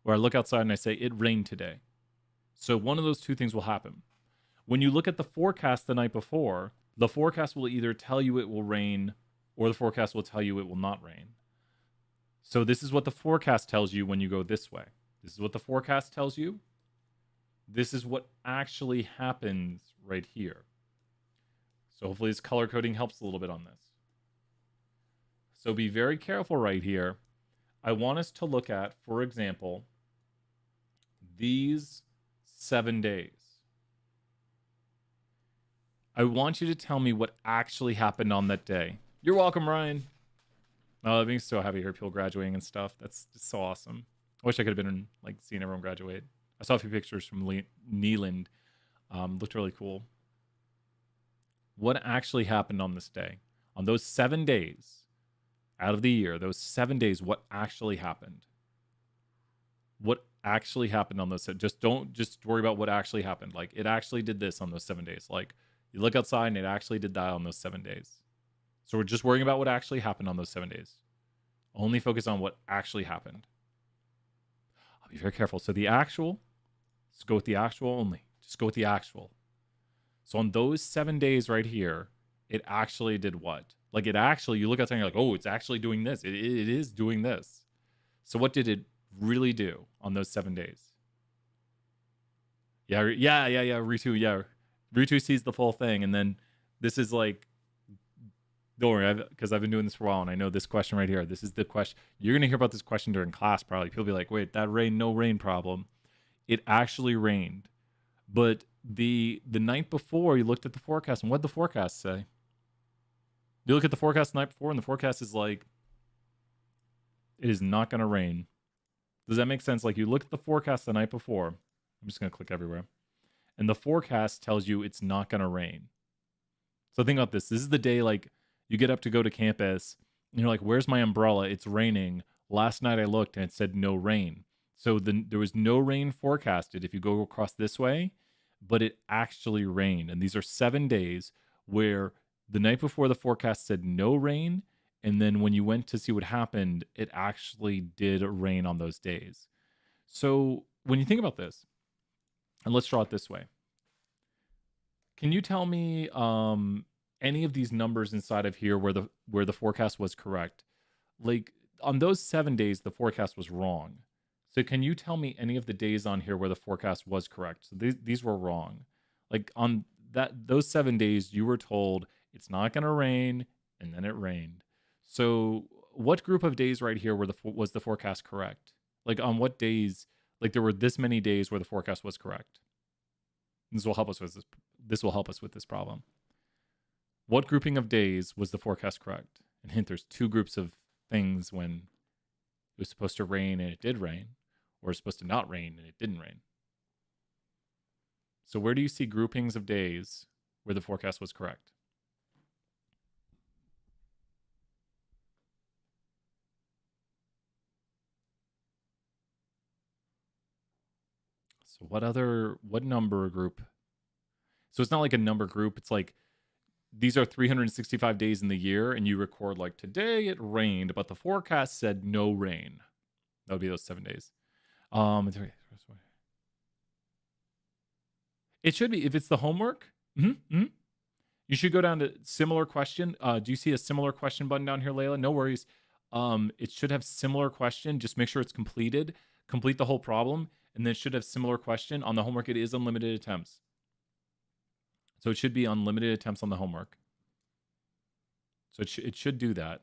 Speaker 1: Or I look outside and I say, it rained today. So one of those two things will happen. When you look at the forecast the night before, the forecast will either tell you it will rain or the forecast will tell you it will not rain. So this is what the forecast tells you when you go this way. This is what the forecast tells you. This is what actually happens right here. So hopefully this color coding helps a little bit on this. So be very careful right here. I want us to look at, for example, these 7 days. I want you to tell me what actually happened on that day. You're welcome, Ryan. Oh, I'm being so happy to hear people graduating and stuff. That's just so awesome. I wish I could have been like seeing everyone graduate. I saw a few pictures from Neeland. Looked really cool. What actually happened on this day? On those 7 days out of the year, those 7 days, what actually happened? What actually happened on those? Don't worry about what actually happened. Like, it actually did this on those 7 days. Like, you look outside and it actually did that on those 7 days. So we're just worrying about what actually happened on those 7 days. Only focus on what actually happened. I'll be very careful. So the actual, let's go with the actual only. Just go with the actual. So on those 7 days right here, it actually did what? Like, it actually, you look outside and you're like, oh, it's actually doing this. It is doing this. So what did it really do on those 7 days? Yeah. Ritu, yeah. Ritu sees the full thing. And then this is like, don't worry, because I've been doing this for a while, and I know this question right here. This is the question. You're going to hear about this question during class, probably. People be like, wait, that rain, no rain problem. It actually rained. But the night before, you looked at the forecast, and what did the forecast say? You look at the forecast the night before, and the forecast is like, it is not going to rain. Does that make sense? Like, you look at the forecast the night before. I'm just going to click everywhere. And the forecast tells you it's not going to rain. So think about this. This is the day, like, you get up to go to campus, And you're like, where's my umbrella? It's raining. Last night I looked and it said no rain. So there was no rain forecasted if you go across this way, but it actually rained. And these are 7 days where the night before the forecast said no rain. And then when you went to see what happened, it actually did rain on those days. So when you think about this, and let's draw it this way. Can you tell me any of these numbers inside of here where the forecast was correct? Like on those 7 days, the forecast was wrong. So can you tell me any of the days on here where the forecast was correct? So these were wrong. Like on those 7 days, you were told it's not going to rain, and then it rained. So what group of days right here was the forecast correct? Like on what days? Like there were this many days where the forecast was correct. This will help us with this. This will help us with this problem. What grouping of days was the forecast correct? And hint, there's 2 groups of things when it was supposed to rain and it did rain, or it's supposed to not rain and it didn't rain. So where do you see groupings of days where the forecast was correct? So what number group? So it's not like a number group. It's like these are 365 days in the year, and you record like today it rained, but the forecast said no rain. That would be those 7 days. It should be if it's the homework. You should go down to similar question. Do you see a similar question button down here, Layla? No worries. It should have similar question. Just make sure it's completed. Complete the whole problem, and then it should have similar question on the homework. It is unlimited attempts. So it should be unlimited attempts on the homework. So it should do that.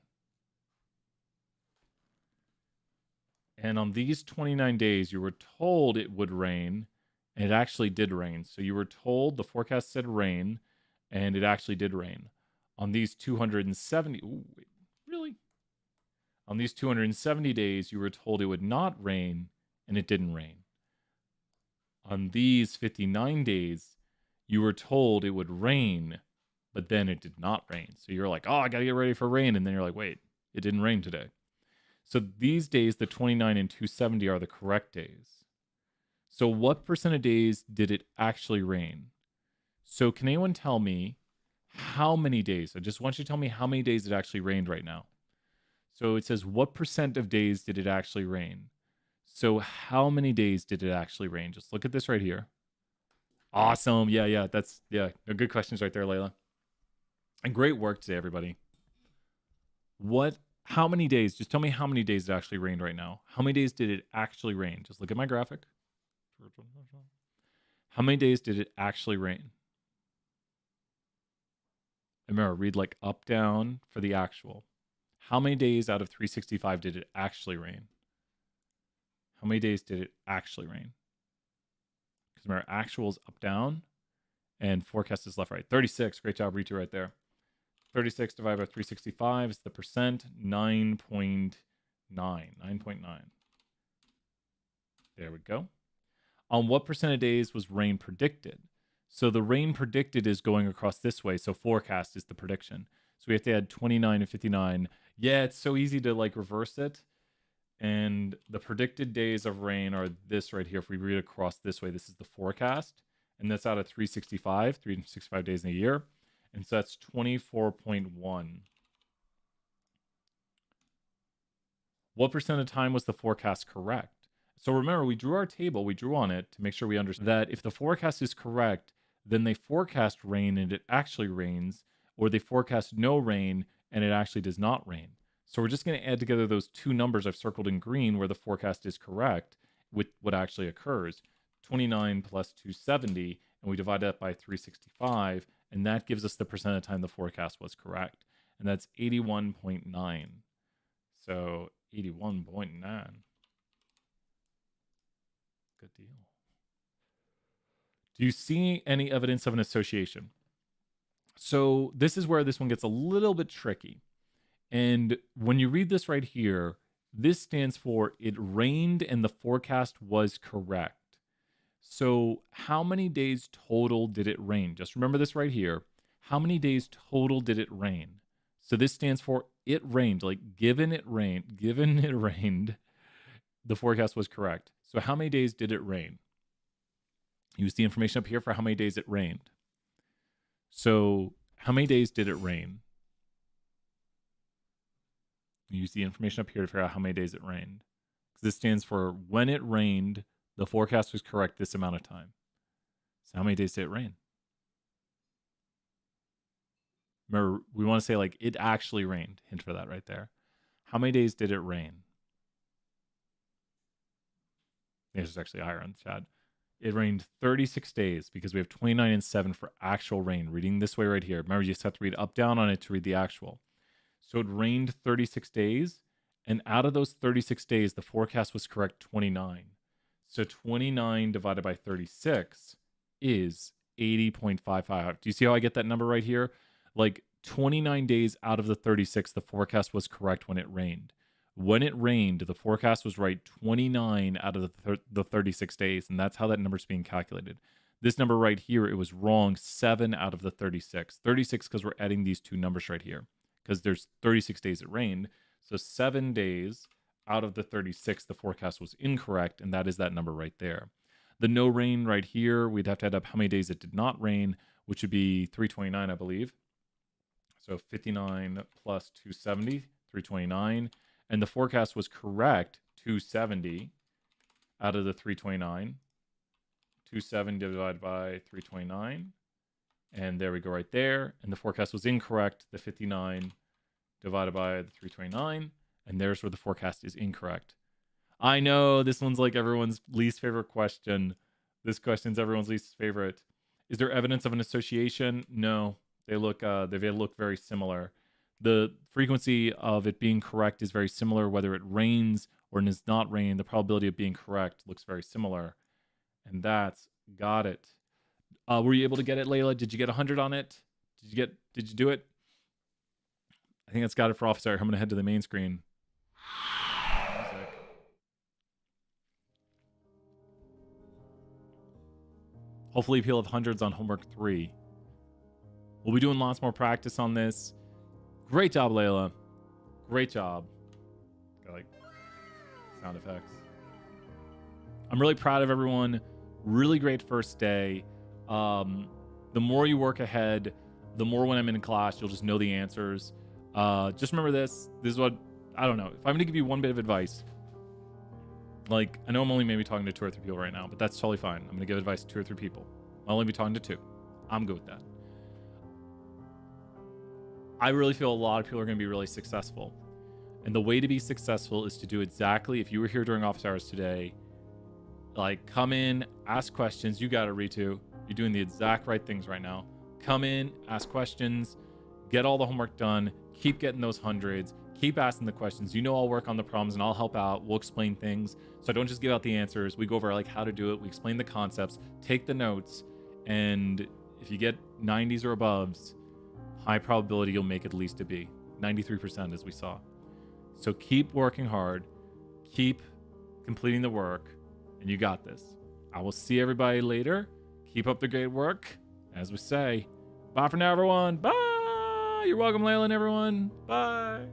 Speaker 1: And on these 29 days, you were told it would rain, and it actually did rain. So you were told the forecast said rain, and it actually did rain. On these 270, wait, really? On these 270 days, you were told it would not rain, and it didn't rain. On these 59 days, you were told it would rain, but then it did not rain. So you're like, oh, I got to get ready for rain. And then you're like, wait, it didn't rain today. So these days, the 29 and 270 are the correct days. So what percent of days did it actually rain? So can anyone tell me how many days? I just want you to tell me how many days it actually rained right now. So it says, what percent of days did it actually rain? So how many days did it actually rain? Just look at this right here. Awesome. Yeah. That's good questions right there, Layla. And great work today, everybody. How many days? Just tell me how many days it actually rained right now. How many days did it actually rain? Just look at my graphic. How many days did it actually rain? Remember, read like up, down for the actual. How many days out of 365 did it actually rain? How many days did it actually rain? Because remember, actual is up, down, and forecast is left, right. 36. Great job, Ritu, right there. 36 divided by 365 is the percent, 9.9. 9.9. There we go. On what percent of days was rain predicted? So the rain predicted is going across this way, so forecast is the prediction. So we have to add 29 and 59. Yeah, it's so easy to like reverse it. And the predicted days of rain are this right here. If we read across this way, this is the forecast. And that's out of 365 days in a year. And so that's 24.1. What percent of time was the forecast correct? So remember, we drew our table. We drew on it to make sure we understand that if the forecast is correct, then they forecast rain and it actually rains, or they forecast no rain and it actually does not rain. So we're just going to add together those 2 numbers I've circled in green where the forecast is correct with what actually occurs. 29 plus 270, and we divide that by 365, and that gives us the percent of time the forecast was correct. And that's 81.9. So 81.9. Good deal. Do you see any evidence of an association? So this is where this one gets a little bit tricky. And when you read this right here, this stands for it rained and the forecast was correct. So how many days total did it rain? Just remember this right here. How many days total did it rain? So this stands for it rained. Like given it rained, the forecast was correct. So how many days did it rain? Use the information up here for how many days it rained. So how many days did it rain? Use the information up here to figure out how many days it rained. This stands for when it rained, the forecast was correct this amount of time. So how many days did it rain? Remember, we want to say like it actually rained. Hint for that right there. How many days did it rain? This is actually higher on the chat. It rained 36 days because we have 29 and 7 for actual rain. Reading this way right here. Remember, you just have to read up, down on it to read the actual. So it rained 36 days. And out of those 36 days, the forecast was correct 29. So 29 divided by 36 is 80.55. Do you see how I get that number right here? Like 29 days out of the 36, the forecast was correct when it rained. When it rained, the forecast was right 29 out of the 36 days, and that's how that number is being calculated. This number right here, it was wrong 7 out of the 36. 36 because we're adding these two numbers right here because there's 36 days it rained. So 7 days out of the 36, the forecast was incorrect, and that is that number right there. The no rain right here, we'd have to add up how many days it did not rain, which would be 329, I believe. So 59 plus 270, 329. And the forecast was correct, 270 out of the 329. 270 divided by 329. And there we go right there. And the forecast was incorrect, the 59 divided by the 329. And there's where the forecast is incorrect. I know this one's like everyone's least favorite question. This question's everyone's least favorite. Is there evidence of an association? No. They look very similar. The frequency of it being correct is very similar, whether it rains or does not rain. The probability of being correct looks very similar. And that's got it. Were you able to get it, Layla? Did you get 100 on it? Did you do it? I think that's got it for Officer. I'm going to head to the main screen. Music. Hopefully you'll have hundreds on homework 3. We'll be doing lots more practice on this. Great job, Layla. Great job. Got like sound effects. I'm really proud of everyone. Really great first day. The more you work ahead, the more when I'm in class, you'll just know the answers. Just remember this. This is what, I don't know. If I'm going to give you one bit of advice, like, I know I'm only maybe talking to 2 or 3 people right now, but that's totally fine. I'm going to give advice to 2 or 3 people. I'll only be talking to 2. I'm good with that. I really feel a lot of people are going to be really successful. And the way to be successful is to do exactly, if you were here during office hours today, like come in, ask questions. You got it, Ritu. You're doing the exact right things right now. Come in, ask questions, get all the homework done, keep getting those hundreds, keep asking the questions. You know I'll work on the problems and I'll help out. We'll explain things. So I don't just give out the answers. We go over like how to do it. We explain the concepts, take the notes, and if you get 90s or aboves, high probability you'll make at least a B. 93% as we saw. So keep working hard, keep completing the work, and you got this. I will see everybody later. Keep up the great work. As we say, bye for now, everyone. Bye. You're welcome, Layla and everyone. Bye.